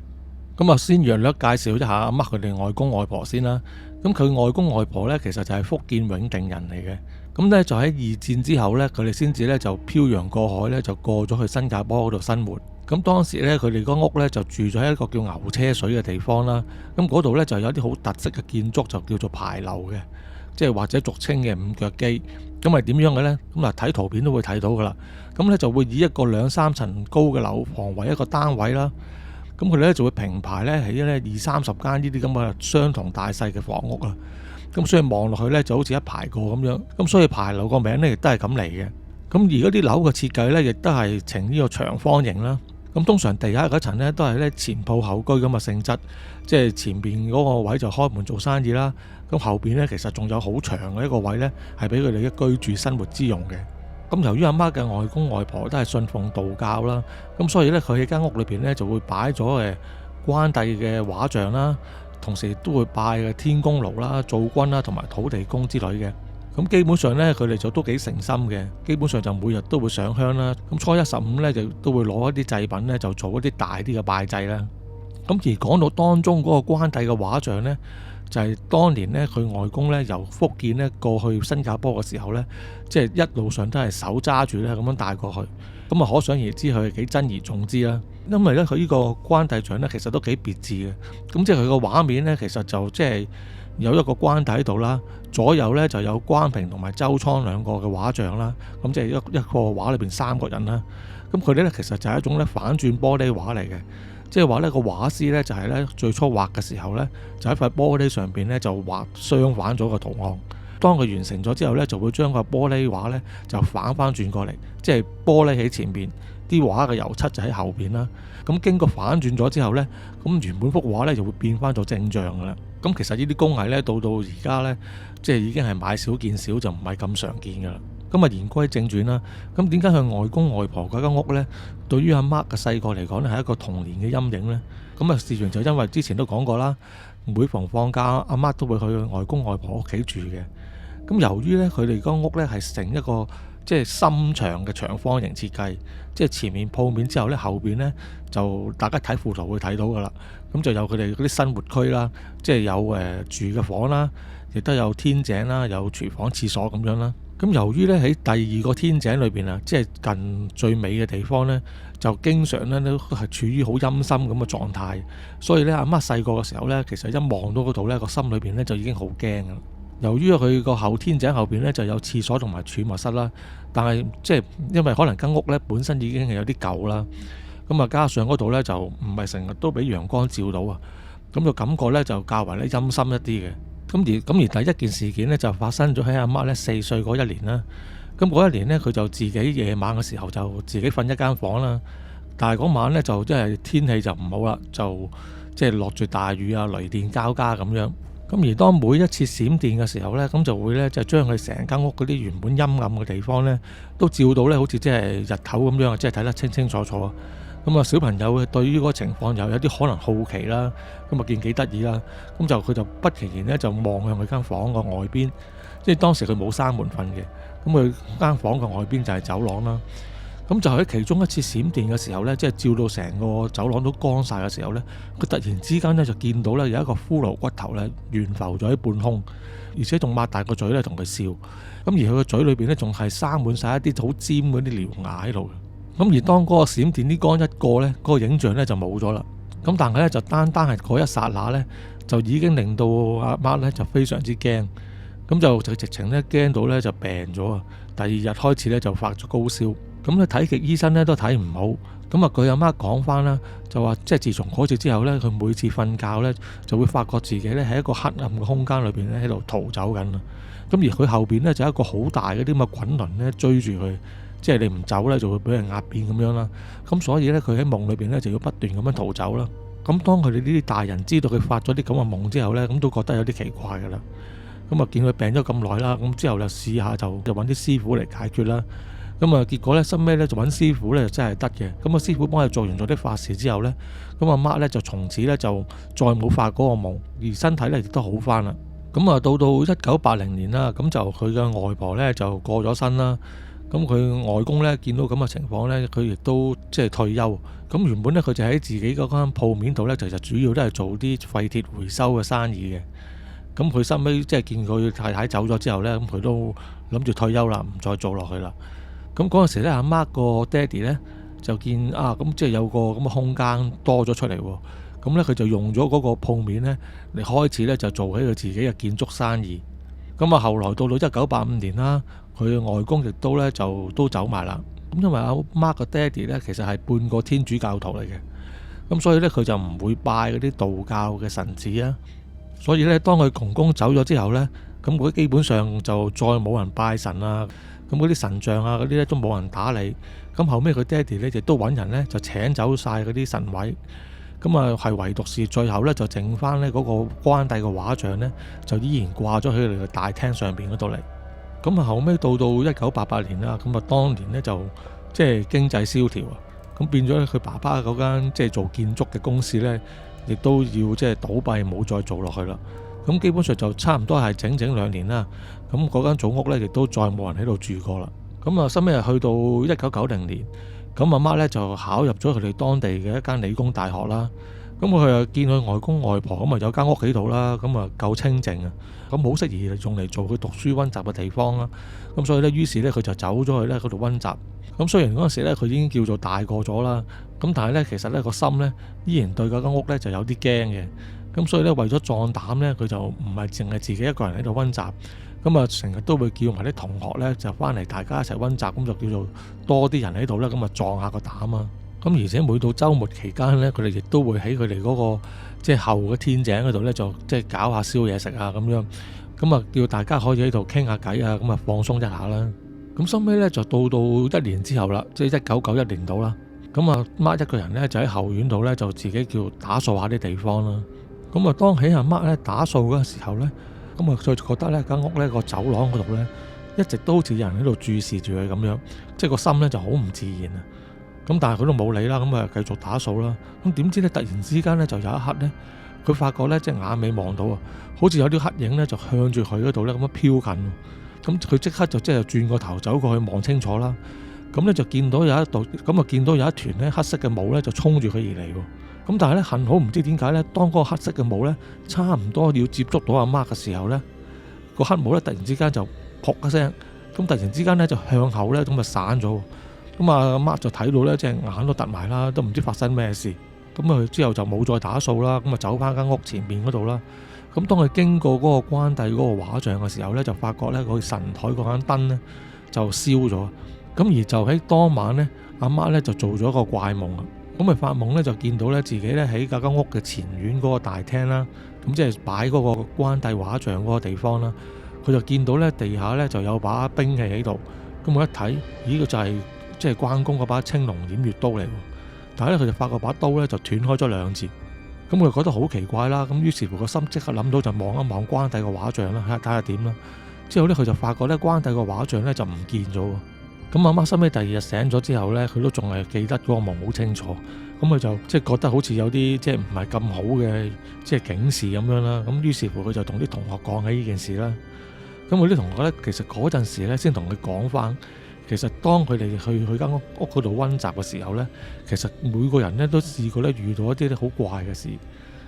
咁啊，先略略介紹一下阿 Mark 佢哋外公外婆先啦。咁佢外公外婆呢，其實就係福建永定人嚟嘅。咁呢，就喺二戰之後呢，佢哋先至呢就漂洋過海呢，就過咗去新加坡嗰度生活。咁當時呢，佢哋間屋呢就住咗喺一個叫牛車水嘅地方啦。咁嗰度呢，就有啲好特色嘅建築，就叫做牌樓嘅，即係或者俗稱嘅五腳基。咁係點樣嘅呢？咁睇圖片都會睇到噶啦。咁呢，就會以一個2-3層高嘅樓房為一個單位啦。咁佢哋咧就會平排咧起咧20-30間呢啲咁嘅相同大細嘅房屋啊。咁所以望落去咧就好似一排過咁樣。咁所以牌樓個名咧亦都係咁嚟嘅。咁而嗰啲樓嘅設計咧亦都係呈呢個長方形啦。咁通常地下嗰層咧都係咧前鋪後居咁嘅性質，即係前邊嗰個位就開門做生意啦。咁後邊咧其實仲有好長嘅一個位咧係俾佢哋嘅居住生活之用嘅。咁由於阿媽嘅外公外婆都係信奉道教啦，咁所以咧佢喺間屋裏邊咧就會擺咗關帝嘅畫像啦，同時都會拜嘅天公爐啦、灶君啦同埋土地公之類嘅。咁基本上咧佢哋就都幾誠心嘅，基本上就每日都會上香啦。咁初一十五咧就都會攞一啲祭品咧就做一啲大啲嘅拜祭啦。咁而講到當中嗰個關帝嘅畫像咧，就係當年咧佢外公咧由福建咧過去新加坡嘅時候咧，即係一路上都係手揸住咧咁樣帶過去，咁啊可想而知佢係幾珍而重之啦。因為咧佢呢個關帝像咧其實都幾別緻嘅，咁即係佢個畫面咧其實就即係有一個關帝喺度啦，左右呢就有關平同埋周倉兩個嘅畫像啦。咁即係一個畫裏邊三個人啦。咁佢哋呢其實就係一種呢反轉玻璃畫嚟嘅，即係話呢個畫師呢就係呢最初畫嘅時候呢，就喺塊玻璃上邊呢就畫相反咗個圖案。當佢完成咗之後呢，就會將個玻璃畫呢就反翻轉過嚟，即係玻璃喺前邊，啲畫嘅油漆就喺後邊啦。咁經過反轉咗之後呢，咁原本幅畫呢就會變翻做正像噶啦。咁其實呢啲工藝呢，到而家呢，即係已經係買少見少，就唔係咁常見噶啦。咁啊言歸正傳啦，咁點解佢外公外婆嗰間屋呢，對於阿 Mark 嘅細個嚟講呢係一個童年嘅陰影呢？咁啊事緣就因為之前都講過啦，每逢放假阿 Mark 都會去外公外婆屋企住嘅。咁由於呢，佢哋間屋呢係成一個即係深長嘅長方形設計，即係前面鋪面之後呢，後邊呢就大家睇附圖會睇到噶啦。咁就有佢哋嗰啲生活區啦，即係有住嘅房啦，亦都有天井啦，有廚房、廁所咁樣啦。咁由於呢，喺第二個天井裏邊啊，即係近最尾嘅地方呢，就經常呢都係處於好陰森咁嘅狀態，所以呢，阿媽細個嘅時候呢，其實一望到嗰度呢，個心裏邊呢就已經好驚噶啦。由於佢個後天井後邊呢就有廁所同埋儲物室啦，但係即係因為可能間屋呢本身已經係有啲舊啦，咁啊加上嗰度呢就唔係成日都俾陽光照到啊，咁個感覺呢就較為咧陰森一啲嘅。咁而第一件事件呢，就發生咗喺阿媽呢4歲嗰一年啦。咁嗰一年呢，佢就自己夜晚嘅時候就自己瞓一間房啦。但係嗰晚呢，就即係天氣就唔好啦，就即係落住大雨啊，雷電交加咁樣。咁而當每一次閃電嘅時候呢，咁就會呢，就將佢成間屋嗰啲原本陰暗嘅地方呢，都照到呢，好似即係日頭咁樣，即係睇得清清楚楚。咁啊，小朋友對於嗰個情況又有啲可能好奇啦，咁啊見幾得意啦，咁就佢就不其然呢，就望向佢間房個外邊，即係當時佢冇閂門瞓嘅，咁佢間房嘅外邊就係走廊啦。咁就喺其中一次閃電嘅時候呢，即係照到成個走廊都光晒嘅時候呢，佢突然之間呢，就見到呢有一個骷髏骨頭呢懸浮咗喺半空，而且仲擘大個嘴呢同佢笑。咁而佢個嘴裏邊呢，仲係生滿晒一啲好尖嗰啲獠牙喺度。咁而當嗰個閃電啲光一過呢，嗰個影像呢就冇咗啦。咁但係呢，就單係嗰一剎那呢，就已經令到阿 Mark 呢就非常之驚。咁就直情呢驚到呢就病咗啊！第二日開始呢，就發咗高燒。咁咧睇極醫生呢都睇唔好。咁啊佢阿媽講翻啦，就話即係自從嗰次之後呢，佢每次瞓覺呢就會發覺自己呢喺一個黑暗嘅空間裏邊呢喺度逃走緊啊。咁而佢後邊呢，就有一個好大嗰啲咁嘅滾輪呢追住佢。即係你唔走呢，就會俾人壓扁咁樣啦。咁所以呢，佢喺夢裏邊呢，就要不斷咁樣逃走啦。咁當佢哋呢啲大人知道佢發咗啲咁嘅夢之後呢，咁都覺得有啲奇怪噶啦。咁啊見佢病咗咁耐啦，咁之後就試下就揾啲師傅嚟解決啦。咁啊結果呢，收尾呢，就揾師傅呢，真係得嘅。咁啊師傅幫佢做完咗啲法事之後呢，咁阿 Mark 呢，就從此呢，就再冇發嗰個夢，而身體呢，亦都好翻啦。咁啊到1980年啦，咁就佢嘅外婆呢，就過咗身啦。咁佢外公呢，見到咁嘅情況呢，佢亦都即係退休。咁原本呢，佢就喺自己嗰間鋪面度呢，其實主要都係做啲廢鐵回收嘅生意嘅。咁佢收尾即係見佢太太走咗之後呢，咁佢都諗住退休啦，唔再做落去啦。咁嗰陣時呢，阿 Mark 個爹哋呢，就見啊，咁即係有個咁嘅空間多咗出嚟喎。咁呢，佢就用咗嗰個鋪面呢，嚟開始呢，就做起佢自己嘅建築生意。咁啊後來到1985年啦。佢外公亦都咧就都走埋啦。咁因為阿 Mark 個爹哋咧其實係半個天主教徒嚟嘅，咁所以咧佢就唔會拜嗰啲道教嘅神祇啊。所以咧當佢公公走咗之後咧，咁佢基本上就再冇人拜神啊。咁嗰啲神像啊嗰啲咧都冇人打理。咁後尾佢爹哋咧亦都揾人咧就請走晒嗰啲神位。咁啊係唯獨是最後咧就剩翻咧嗰個關帝嘅畫像咧就依然掛咗喺佢哋嘅大廳上邊嗰度嚟。咁啊後尾到1988年啦，咁啊當年呢，就即係經濟蕭條啊，咁變咗佢爸爸嗰間即係做建築嘅公司呢，亦都要即係倒閉，冇再做落去啦。咁基本上就差唔多係整2年啦。咁嗰間祖屋呢，亦都再冇人喺度住過啦。咁啊，收尾係去到1990年，咁阿媽呢，就考入咗佢哋當地嘅一間理工大學啦。咁佢又見佢外公外婆咁啊有間屋喺度啦，咁啊夠清靜啊，咁好適宜用嚟做佢讀書溫習嘅地方啦。咁所以呢，於是呢，佢就走咗去呢嗰度溫習。咁雖然嗰陣時呢佢已經叫做大個咗啦，咁但係呢，其實呢個心呢，依然對嗰間屋呢就有啲驚嘅。咁所以咧為咗壯膽咧，佢就唔係淨係自己一個人喺度溫習，咁啊成日都會叫埋啲同學咧就翻嚟，大家一齊溫習，咁就叫做多啲人喺度咧，咁啊壯下個膽啊！咁而且每到週末期間咧，佢哋亦都會喺佢哋嗰個即係後嘅天井嗰度咧，就即係搞下燒嘢食啊咁樣，咁啊叫大家可以喺度傾下偈啊，咁啊放鬆一下啦。咁收尾咧就到1年之後啦，即係1991年到啦。咁啊，Mark 一個人咧就喺後院度咧就自己叫打掃下啲地方啦。咁啊，當喺阿 Mark 咧打掃嗰個時候咧，咁啊佢就覺得咧間屋咧個走廊嗰度咧一直都好似有人喺度注視住佢咁樣，即係個心咧就好唔自然啊。咁但係佢都冇理啦，咁啊繼續打掃啦。咁點知咧突然之間咧就有一刻咧，佢發覺咧即係眼尾望到啊，好似有啲黑影咧就向住佢嗰度咧咁樣飄近。咁佢即刻就即係轉個頭走過去望清楚啦。咁咧就見到有一度，咁啊見到有一團咧黑色嘅霧咧就衝住佢而嚟喎。咁但係咧幸好唔知點解咧，當嗰個黑色嘅霧咧差唔多要接觸到阿 Mark 嘅時候咧，個黑霧咧突然之間就噗一聲，咁突然之間咧就向後咧咁就散咗。咁啊 Mark 就睇到咧，即係眼都突埋啦，都唔知發生咩事。咁佢之後就冇再打掃啦，咁啊走翻間屋前面嗰度啦。咁當佢經過嗰個關帝嗰個畫像嘅時候咧，就發覺咧個神台嗰間燈咧就燒咗。咁而就喺當晚咧，阿 Mark 咧就做咗個怪夢啊。咁佢發夢咧就見到咧自己咧喺嗰間屋嘅前院嗰個大廳啦，咁即係擺嗰個關帝畫像嗰個地方啦。佢就見到咧地下咧就有把兵器喺度。咁我一睇，咦，個就係即係關公嗰把青龍偃月刀嚟喎。但係咧佢就發覺把刀咧就斷開咗兩截。咁佢覺得好奇怪啦。咁於是乎個心即刻諗到就望一望關帝個畫像啦，睇下點啦。之後咧佢就發覺咧關帝個畫像咧就唔見咗喎。咁阿 Mark 收尾第二日醒咗之後咧，佢都仲係記得嗰個夢好清楚。咁佢就即係覺得好似有啲即係唔係咁好嘅即係警示咁樣啦。咁於是乎佢就同啲同學講起呢件事啦。咁佢啲同學咧其實嗰陣時咧先同佢講翻，其實當佢哋去間屋嗰度溫習嘅時候咧，其實每個人咧都試過咧遇到一啲好怪嘅事。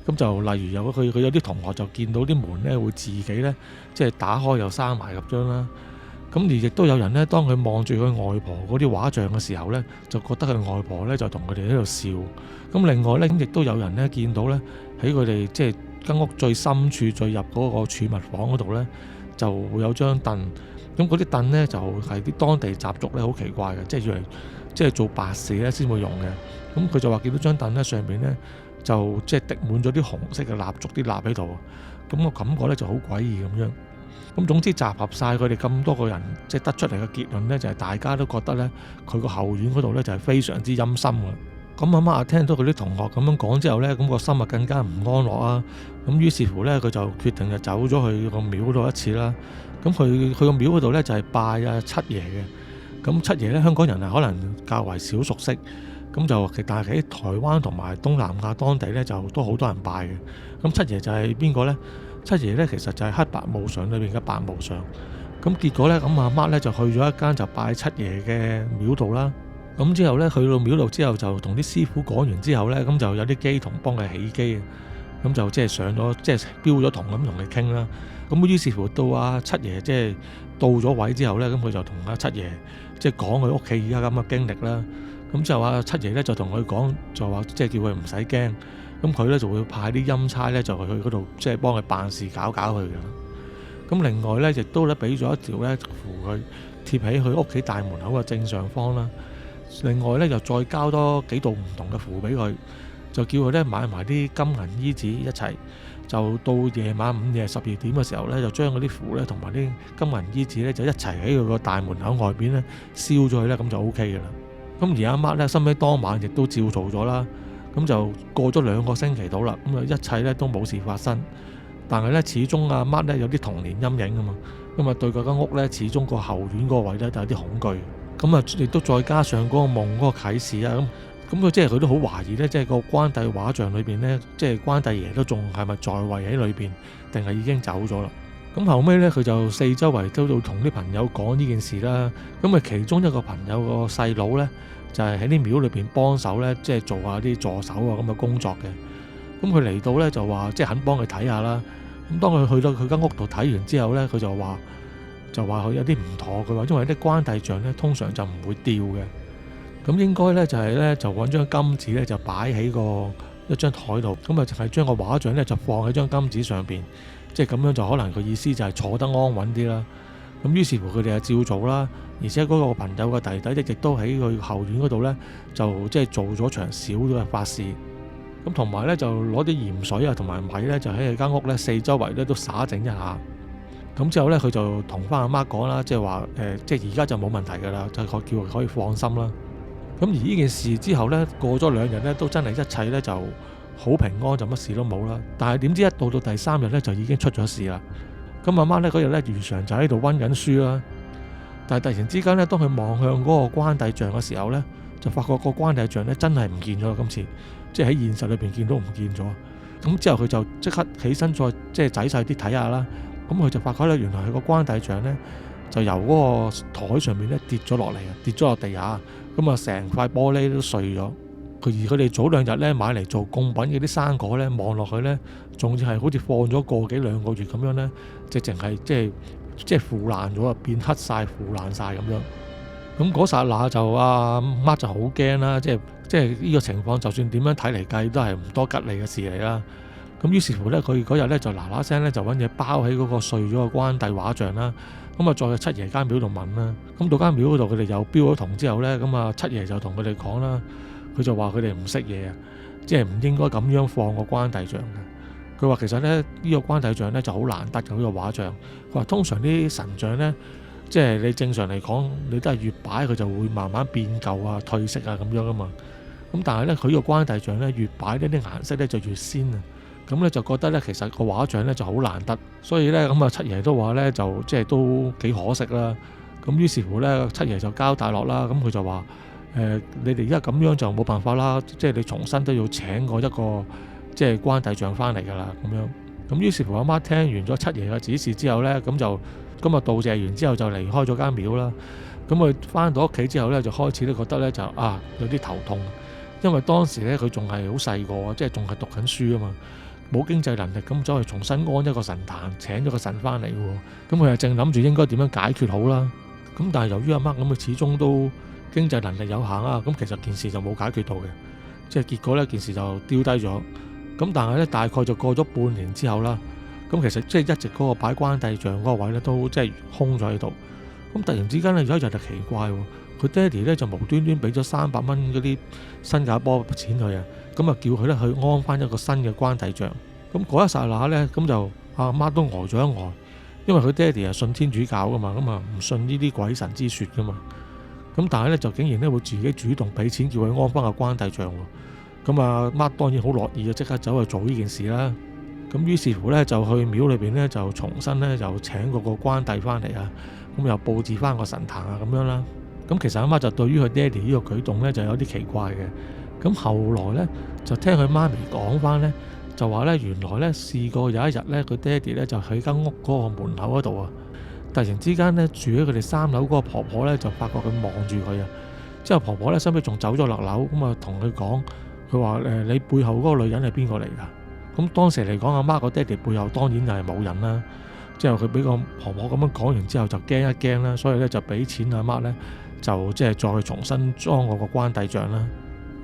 咁就例如佢有啲同學就見到啲門咧會自己咧即係打開又閂埋咁樣啦。咁而亦都有人咧，當佢望住佢外婆嗰啲畫像嘅時候咧，就覺得佢外婆咧就同佢哋喺度笑。咁另外咧，亦都有人咧見到咧喺佢哋即係間屋最深處最入嗰個儲物房嗰度咧，就會有張凳。咁嗰啲凳咧就係啲當地習俗咧好奇怪嘅，即係要嚟即係做白事咧先會用嘅。咁佢就話見到張凳咧上面咧就即係滴滿咗啲紅色嘅蠟燭啲蠟喺度。咁個感覺咧就好詭異咁樣。咁總之集合晒佢哋咁多個人，即係得出嚟嘅結論咧，就係大家都覺得咧，佢個後院嗰度咧就係非常之陰森嘅。咁阿 Mark聽到佢啲同學咁樣講之後咧，咁個心啊更加唔安樂啊。咁於是乎咧，佢就決定就走咗去個廟嗰度一次啦。咁佢個廟嗰度咧就係拜阿七爺嘅。咁七爺咧，香港人係可能較為少熟悉。咁就但係喺台灣同埋東南亞當地咧，就都好多人拜嘅。咁七爺就係邊個咧？七爺咧其實就係黑白無常裏邊嘅白無常。咁結果咧，咁阿 Mark 咧就去咗一間就拜七爺嘅廟度啦。咁之後咧去到廟度之後，就同啲師傅講完之後咧，咁就有啲乩童幫佢起乩嘅。咁就即係上咗即係標咗銅咁同佢傾啦。咁於是乎到阿七爺即係到咗位之後咧，咁佢就同阿七爺即係講佢屋企而家咁嘅經歷啦。咁之後阿七爺咧就同佢講，就話即係叫佢唔使驚。咁佢咧就會派啲陰差咧就去嗰度即係幫佢辦事搞佢嘅。咁另外咧亦都咧俾咗一條咧符佢貼喺佢屋企大門口嘅正上方啦。另外咧又再交多幾道唔同嘅符俾佢，就叫佢咧買埋啲金銀衣紙一齊，就到夜晚午夜12點嘅時候咧，就將嗰啲符咧同埋啲金銀衣紙咧就一齊喺佢個大門口外邊咧燒咗佢咧，咁就 OK 嘅啦。咁而阿 Mark咧，收尾當晚亦都照做咗啦。咁就過咗2個星期到啦，咁啊一切咧都冇事發生。但係咧始終阿 Mark 咧有啲童年陰影啊嘛，咁啊對嗰間屋咧始終個後院嗰個位咧就有啲恐懼。咁啊亦都再加上嗰個夢嗰個啟示啊，咁佢即係佢都好懷疑咧，即係個關帝畫像裏邊咧，即係關帝爺都仲係咪在位喺裏邊，定係已經走咗啦？咁後尾咧佢就四周圍都要同啲朋友講呢件事啦。咁啊其中一個朋友個細佬咧，就係喺啲廟裏邊幫手咧，即係做下啲助手啊咁嘅工作嘅。咁佢嚟到咧就話，即係肯幫佢睇下啦。咁當佢去到佢間屋度睇完之後咧，佢就話佢有啲唔妥。佢話因為啲關帝像咧通常就唔會掉嘅，咁應該咧就係咧就揾張金紙咧就擺喺個一張台度，咁啊淨係將個畫像咧就放喺張金紙上邊，即係咁樣就可能個意思就係坐得安穩啲啦。咁於是乎佢哋就照做啦，而且嗰個朋友嘅弟弟亦都喺佢後院嗰度咧就即係做咗場小嘅法事。咁同埋咧就攞啲鹽水啊同埋米咧就喺佢間屋咧四周圍咧都灑整一下。咁之後咧佢就同翻阿媽講啦，即係話即係而家就冇問題㗎啦，就叫佢可以放心啦。咁而呢件事之後咧過咗2日咧都真係一切咧就好平安，就乜事都冇啦。但係點知一到第3日咧就已經出咗事啦。咁阿媽咧嗰日咧如常就喺度溫緊書啦，但係突然之間咧當佢望向嗰個關帝像嘅時候咧，就發覺個關帝像咧真係唔見咗。今次即係喺現實裏邊見到唔見咗。咁之後佢就即刻起身再即係仔細啲睇下啦。咁佢就發覺咧原來係個關帝像咧就由嗰個台上面咧跌咗落嚟，跌咗落地下。咁啊成塊玻璃都碎咗。而佢哋早2日咧買嚟做供品嘅啲生果咧，望落去咧仲要係好似放咗個幾2個月咁樣咧，直情係即係腐爛咗啊，變黑晒腐爛晒咁樣。咁嗰剎那就阿媽就好驚啦，即係呢個情況就算點樣睇嚟計都係唔多吉利嘅事嚟啦。咁於是乎咧佢嗰日咧就嗱聲咧就揾嘢包喺嗰個碎咗嘅關帝畫像啦。咁啊再去七爺間廟度問啦。咁到間廟嗰度佢哋又標咗銅之後咧，咁啊七爺就同佢哋講啦。佢就話佢哋唔識嘢啊，即係唔應該咁樣放個關帝像嘅。佢話其實咧呢個關帝像咧就好難得嘅呢個畫像。佢話通常啲神像咧，即係你正常嚟講，你都係越擺佢就會慢慢變舊啊、褪色啊咁樣噶嘛。咁但係咧佢呢個關帝像咧越擺呢啲顏色咧就越鮮啊。咁咧就覺得咧其實個畫像咧就好難得，所以咧咁啊七爺都話咧就即係都幾可惜啦。咁於是乎咧七爺就交代落啦，咁佢就話。你哋而家咁樣就冇辦法啦，即係你重新都要請過一個即係關帝像翻嚟㗎啦，咁樣。咁於是乎阿媽聽完咗七爺嘅指示之後呢，咁就今日道謝完之後就離開咗間廟啦。咁佢翻到屋企之後呢，就開始都覺得呢就有啲頭痛，因為當時呢，佢仲係好細個，即係仲係讀緊書啊嘛，冇經濟能力咁走去重新安一個神壇，請咗個神翻嚟喎。咁佢係正諗住應該點樣解決好啦。咁但係由於阿媽咁佢始終都經濟能力有限啊，咁其實件事就冇解決到嘅，即係結果呢件事就丟低咗。咁但係呢，大概就過咗半年之後啦，咁其實即係一直嗰個擺關帝像嗰個位呢都即係空咗喺度。咁突然之間呢，有一日就奇怪喎，佢爹哋呢就無端端俾咗300蚊嗰啲新加坡錢佢啊，咁啊叫佢呢去安翻一個新嘅關帝像。咁嗰一剎那呢，咁就阿媽都呆咗一呆，因為佢爹哋係信天主教噶嘛，咁啊唔信呢啲鬼神之説噶嘛。咁但係咧就竟然咧會自己主動俾錢叫佢安翻個關帝像喎。咁啊媽當然好樂意啊，即刻走去做呢件事啦。咁於是乎咧就去廟裏邊咧就重新咧就請嗰個關帝翻嚟啊。咁又佈置翻個神壇啊咁樣啦。咁其實阿媽就對於佢爹哋呢個舉動咧就有啲奇怪嘅。咁後來咧就聽佢媽咪講翻咧，就話咧原來咧試過有一日咧佢爹哋咧就喺間屋嗰個門口嗰度啊。突然之間咧，住喺佢哋3樓嗰個婆婆咧，就發覺佢望住佢啊。之後婆婆咧，收尾仲走咗落樓，咁啊同佢講，佢話你背後嗰個女人係邊個嚟㗎？咁當時嚟講，阿媽個爹哋背後當然就係冇人啦。之後佢俾個婆婆咁樣講完之後，就驚一驚啦，所以咧就俾錢阿媽咧，就即係再去重新裝嗰個關帝像啦。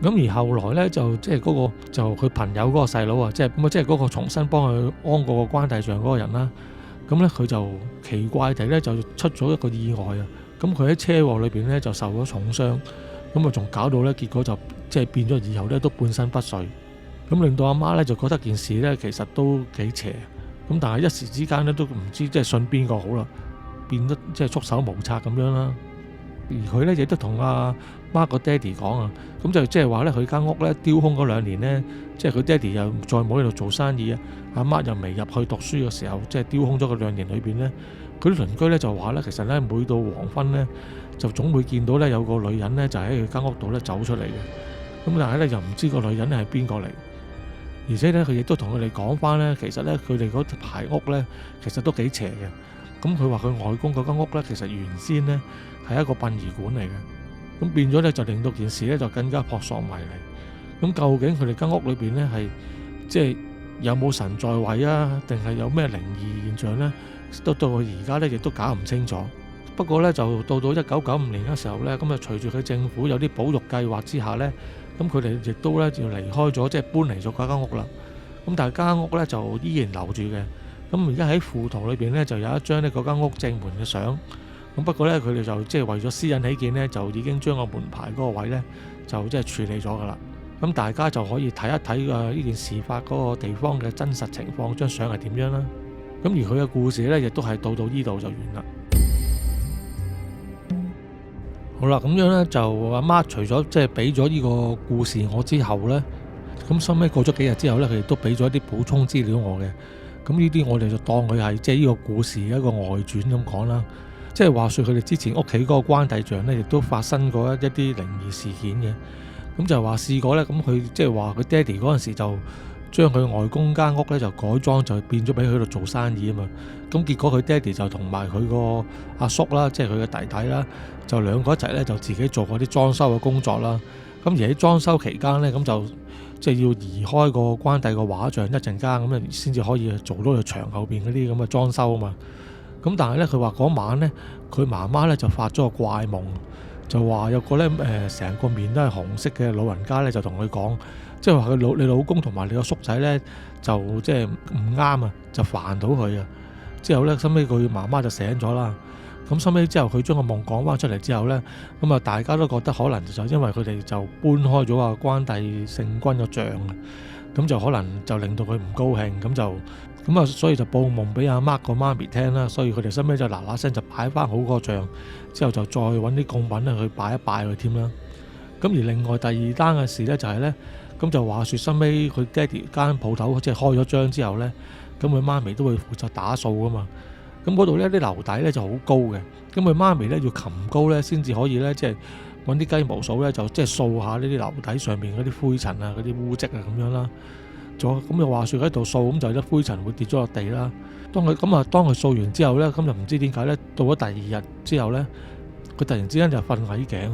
咁而後來咧，就即係嗰個就佢朋友嗰個細佬啊，即係嗰個重新幫佢安過個關帝像嗰個人啦。咁咧佢就奇怪地咧就出咗一個意外啊！咁佢喺車禍裏邊咧就受咗重傷，咁啊仲搞到咧結果就即係變咗以後咧都半身不遂，咁令到阿媽咧就覺得件事咧其實都幾邪，咁但係一時之間咧都唔知即係信邊個好啦，變得即係束手無策咁樣啦。而佢咧亦都同阿媽個爹哋講啊，咁就即係話咧佢間屋咧丟空嗰2年咧，即係佢爹哋又再冇喺度做生意啊，阿媽又未入去讀書嘅時候，即係丟空咗嗰2年裏邊咧，佢啲鄰居咧就話咧，其實咧每到黃昏咧，就總會見到咧有個女人咧就喺佢間屋度咧走出嚟嘅，咁但係咧又唔知個女人係邊個嚟，而且咧佢亦都同佢哋講翻咧，其實咧佢哋嗰排屋咧其實都幾邪嘅，咁佢話佢外公嗰間屋咧其實原先咧係一個殯儀館嚟嘅。咁變咗咧，就令到件事咧就更加撲朔迷離。咁究竟佢哋間屋裏邊咧係即係有冇神在位啊？定係有咩靈異現象咧？到而家咧亦都搞唔清楚。不過咧就到1995年嘅時候咧，咁啊隨住佢政府有啲保育計劃之下咧，咁佢哋亦都咧就離開咗，即係搬離咗嗰間屋啦。咁但係間屋咧就依然留住嘅。咁而家喺附圖裏邊咧就有一張呢嗰間屋正門嘅相。咁不過咧佢哋就即係為咗私隱起見咧，就已經將個門牌嗰個位咧就即係處理咗噶啦。咁大家就可以睇一睇呢件事發嗰個地方嘅真實情況，張相係點樣啦。咁而佢嘅故事咧亦都係到呢度就完啦。好啦，咁樣咧就阿媽除咗即係俾咗呢個故事我之後咧，咁收尾過咗幾日之後咧，佢亦都俾咗啲補充資料我嘅。咁呢啲我哋就當佢係即係呢個故事一個外傳咁講啦。即係話說佢哋之前屋企嗰個關帝像咧，亦都發生過一啲靈異事件嘅。咁就話試過咧，咁佢即係話佢爹哋嗰陣時就將佢外公間屋咧就改裝，就變咗俾佢度做生意啊嘛。咁結果佢爹哋就同埋佢個阿叔啦，即係佢嘅弟弟啦，就兩個一齊咧就自己做嗰啲裝修嘅工作啦。咁而喺裝修期間咧，咁就即係要移開個關帝個畫像一陣間，咁啊先至可以做到佢牆後邊嗰啲咁嘅裝修啊嘛。咁但係咧，佢話嗰晚咧，佢媽媽咧就發咗個怪夢，就話有個咧成個面都係紅色嘅老人家咧，就同佢講，即係話你老公同埋你個叔仔咧，就即係唔啱啊，就煩到佢啊。之後咧，收尾佢媽媽就醒咗啦。咁收尾之後，佢將個夢講翻出嚟之後咧，咁啊大家都覺得可能就因為佢哋就搬開咗啊關帝聖君個像啊，咁就可能就令到佢唔高興，咁啊所以就報夢俾阿 Mark 個媽咪聽啦。所以佢哋收尾就嗱嗱聲就擺翻好個像，之後就再揾啲供品咧去拜一拜佢添啦。咁而另外第二單嘅事咧就係咧，咁就話説收尾佢爹哋間鋪頭即係開咗張之後咧，咁佢媽咪都會負責打掃噶嘛。咁嗰度咧啲樓底咧就好高嘅，咁佢媽咪咧要擒高咧先至可以咧，即係揾啲雞毛掃咧，就即係掃下呢啲樓底上面嗰啲灰塵啊、嗰啲污跡啊咁樣啦。咁又話説喺度掃，咁就有啲灰塵會跌咗落地啦。當佢掃完之後咧，咁就唔知點解咧，到咗第二日之後咧，佢突然之間就瞓捩頸。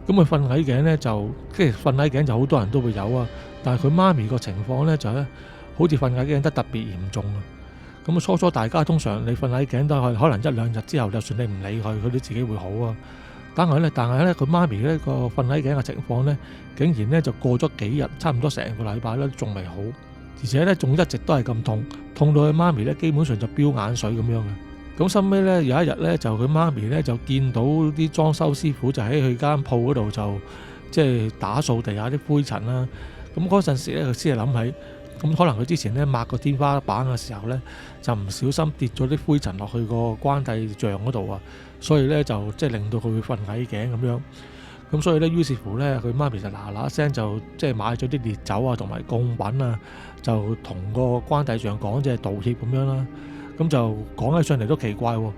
咁佢瞓捩頸咧就即係瞓捩頸就好多人都會有啊，但係佢媽咪個情況咧就咧好似瞓捩頸得特別嚴重啊。咁初大家通常你瞓捩頸都係可能一兩日之後，就算你唔理佢，佢都自己會好啊。但係咧佢媽咪咧個瞓捩頸嘅情況咧，竟然咧就過咗幾日，差唔多成個禮拜咧仲未好，而且咧仲一直都係咁痛，痛到佢媽咪咧基本上就飆眼水咁樣嘅。咁收尾咧有一日咧就佢媽咪咧就見到啲裝修師傅就喺佢間鋪嗰度就即係打掃地下啲灰塵啦。咁嗰陣時咧佢先係諗起。咁可能佢之前咧抹個天花板嘅時候咧，就唔小心跌咗啲灰塵落去個關帝像嗰度啊，所以咧就即係令到佢會瞓捩頸咁樣。咁所以咧，於是乎咧，佢媽咪就嗱嗱聲就即係買咗啲烈酒啊，同埋供品啊，就同個關帝像講即係道歉咁樣啦。咁就講起上嚟都奇怪喎。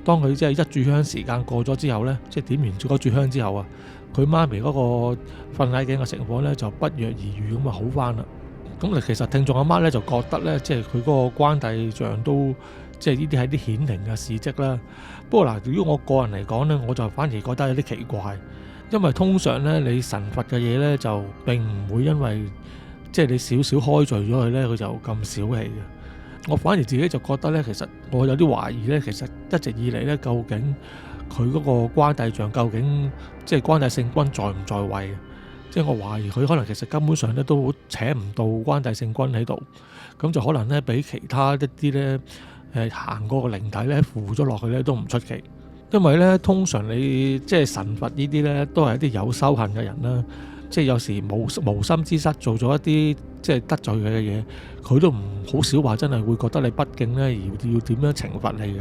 當佢即係一炷香時間過咗之後咧，即係點完嗰炷香之後啊，佢媽咪嗰個瞓捩頸嘅情況咧就不藥而愈咁啊好翻啦。咁其實聽眾阿媽咧就覺得咧，即係佢嗰個關帝像都即係呢啲係啲顯靈嘅事蹟啦。不過嗱，如果我個人嚟講咧，我就反而覺得有啲奇怪，因為通常咧你神佛嘅嘢咧就並唔會因為即係你少少開罪咗佢咧，佢就咁小氣嘅。我反而自己就覺得咧，其實我有啲懷疑咧，其實一直以嚟咧，究竟佢嗰個關帝像究竟即係關帝聖君在唔在位？即係我懷疑佢可能其實根本上咧都請唔到關帝聖君喺度，咁就可能咧俾其他一啲咧行過個靈體咧附咗落去咧都唔出奇，因為咧通常你即係神佛呢啲咧都係一啲有修行嘅人啦，即係有時無心之失做咗一啲即係得罪佢嘅嘢，佢都唔好少話真係會覺得你不敬咧，而要點樣懲罰你嘅。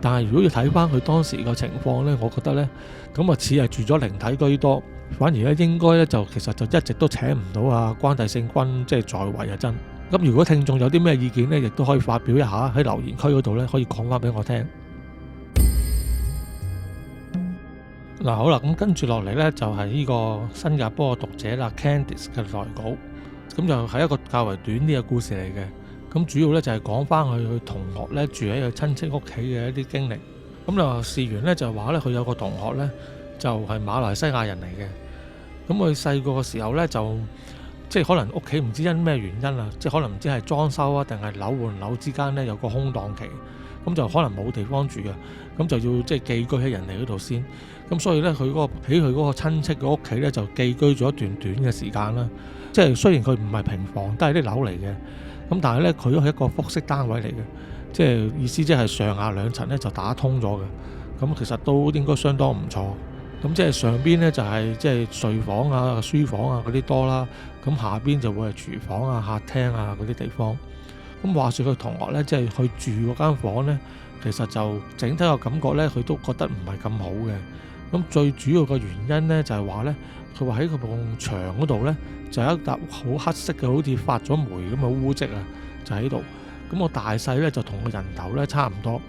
但係如果要睇翻佢當時個情況咧，我覺得咧咁啊似係住咗靈體居多。反而咧應該咧就其實就一直都請唔到啊關帝聖君即係在位啊真。咁如果聽眾有啲咩意見咧，亦都可以發表一下喺留言區嗰度咧，可以講翻俾我聽。嗱好啦，咁跟住落嚟咧就係呢個新加坡嘅讀者啦 Candice 嘅來稿，咁就係一個較為短啲嘅故事嚟嘅。咁主要咧就係講翻佢同學咧住喺佢親戚屋企嘅一啲經歷。咁就事緣咧就係話咧佢有個同學咧。就係馬來西亞人嚟嘅，咁佢細個嘅時候呢，就即係可能屋企唔知因咩原因啊，即係可能唔知係裝修啊定係樓換樓之間呢，有個空檔期，咁就可能冇地方住嘅，咁就要即係寄居喺人哋嗰度先，咁所以咧佢嗰個喺佢嗰個親戚嘅屋企咧就寄居咗一段短嘅時間啦。即係雖然佢唔係平房，都係啲樓嚟嘅，咁但係咧佢都係一個複式單位嚟嘅，即係意思即係上下兩層咧就打通咗嘅。咁其實都應該相當唔錯。咁即係上邊咧就係即係睡房啊、書房啊嗰啲多啦，咁下邊就會係廚房啊、客廳啊嗰啲地方。咁話說佢同學咧，即係去住嗰間房咧，其實就整體個感覺咧，佢都覺得唔係咁好嘅。咁最主要嘅原因咧就係話咧，佢話喺佢埲牆嗰度咧就有一笪好黑色嘅，好似發咗霉咁嘅污跡啊，就喺度。咁個大細咧就同個人頭咧差唔多。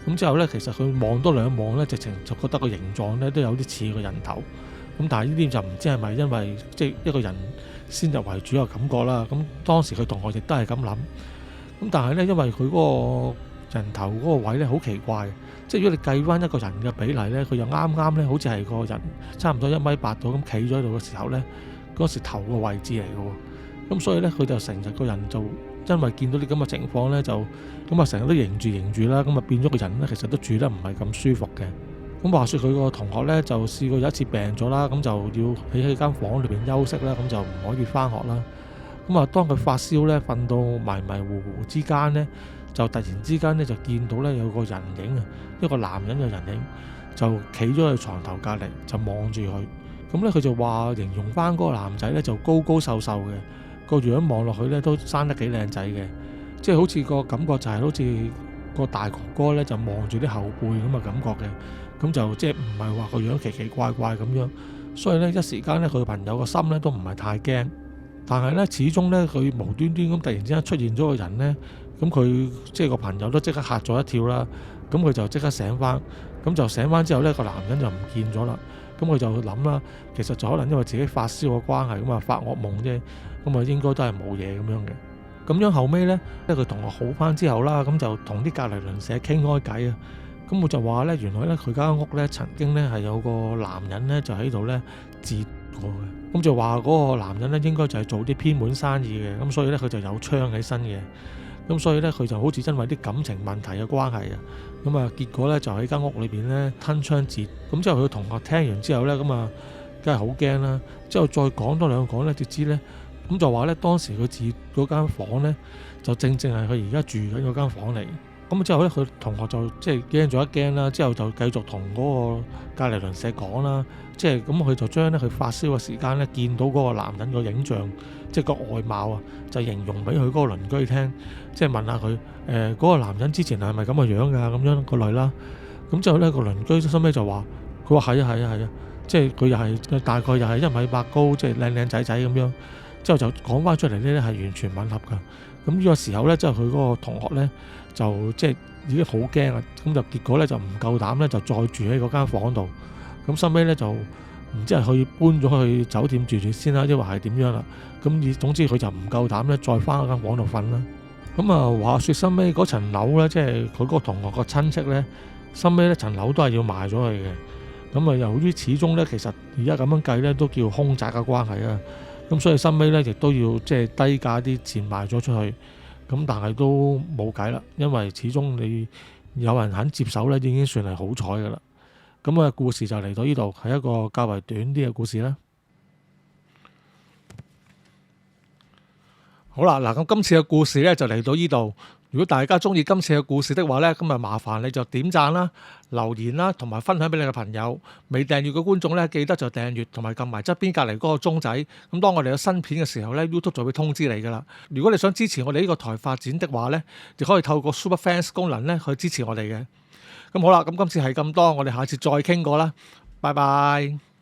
咁之後咧，其實佢望多兩望咧，直情就覺得個形狀咧都有啲似個人頭。咁但係呢啲就唔知係咪因為即係一個人先入為主嘅感覺啦。咁當時佢同學亦都係咁諗。咁但係咧，因為佢嗰個人頭嗰個位咧好奇怪，即係如果你計翻一個人嘅比例咧，佢又啱啱咧好似係個人差唔多1.8米度咁企咗喺度嘅時候咧，嗰時頭個位置嚟嘅喎。咁所以咧，佢就成日個人就因為見到啲咁嘅情況咧，就咁啊成日都迎住啦，咁啊變咗個人咧其實都住得唔係咁舒服嘅。咁話說佢個同學咧就試過有一次病咗啦，咁就要喺間房裏邊休息啦，咁就唔可以翻學啦。咁啊，當佢發燒咧，瞓到迷迷糊糊之間咧，就突然之間咧就見到咧有個人影啊，一個男人嘅人影，就企咗喺床頭隔離，就望住佢。咁咧佢就話形容翻嗰個男仔咧就高高瘦瘦嘅，個樣望落去咧都生得幾靚仔嘅，即係好似個感覺就係好似個大哥哥咧就望住啲後輩咁嘅感覺嘅。咁就即係唔係話個樣奇奇怪怪咁樣，所以咧一時間咧佢個朋友個心咧都唔係太驚。但係咧，始終咧佢無端端咁突然之間出現咗個人咧，咁佢即係個朋友都即刻嚇咗一跳啦。咁佢就即刻醒翻，咁就醒翻之後咧，個男人就唔見咗啦。咁佢就諗啦，其實就可能因為自己發燒嘅關係，咁啊發惡夢啫，咁啊應該都係冇嘢咁樣嘅。咁樣後尾咧，即係佢同學好翻之後啦，咁就同啲隔離鄰舍傾開偈啊。咁我就話咧，原來咧佢間屋咧曾經咧係有個男人咧就喺度咧自過嘅。咁就話嗰個男人咧應該就係做啲偏門生意嘅，咁所以咧佢就有槍喺身嘅。咁所以咧佢就好似因為啲感情問題嘅關係啊，咁啊結果咧就喺間屋裏邊咧吞槍自。咁之後佢同學聽完之後咧，咁啊梗係好驚啦。之後再講多兩講咧，就知咧，咁就話咧當時佢自嗰間房咧就正正係佢而家住緊嗰間房嚟。咁之後咧，佢同學就即係驚咗一驚啦，之後就繼續同嗰個隔離鄰舍講啦，即係咁佢就將咧佢發燒嘅時間咧見到嗰個男人個影像，即係個外貌啊，就形容俾佢嗰個鄰居聽，即係問下佢嗰個男人之前係咪咁嘅樣㗎咁樣個類啦。咁之後咧個鄰居收尾就話，佢話係啊係啊係啊，即係佢又係大概又係1.8米高，即係靚靚仔仔咁樣。之後就講翻出嚟呢，係完全吻合㗎。咁呢個時候咧，即係佢嗰個同學咧就即係已經好驚啊！咁就結果咧就唔夠膽咧就再住喺嗰間房度。咁收尾咧就唔知係去搬咗去酒店住先啦，抑或係點樣啦？咁總之佢就唔夠膽咧再翻嗰間房度瞓啦。咁啊話説收尾嗰層樓咧，即係佢嗰個同學個親戚咧，收尾咧層樓都係要賣咗佢嘅。咁啊由於始終咧其實而家咁樣計咧都叫兇宅嘅關係啊。咁所以收尾咧亦都要即係低價啲錢賣咗出去，咁但係都冇計啦，因為始終你有人肯接手咧，已經算係好彩噶啦。咁啊故事就嚟到呢度，係一個較為短啲嘅故事啦。好啦，嗱咁今次嘅故事咧就嚟到呢度。如果大家中意今次嘅故事的話咧，咁啊麻煩你就點讚啦、留言啦，同埋分享俾你嘅朋友。未訂閱嘅觀眾咧，記得就訂閱同埋撳埋側邊隔離嗰個鐘仔。咁當我哋有新片嘅時候咧 ，YouTube 就會通知你噶啦。如果你想支持我哋呢個台發展的話咧，亦可以透過 Super Fans 功能咧去支持我哋嘅。咁好啦，咁今次係咁多，我哋下次再傾過啦。拜拜。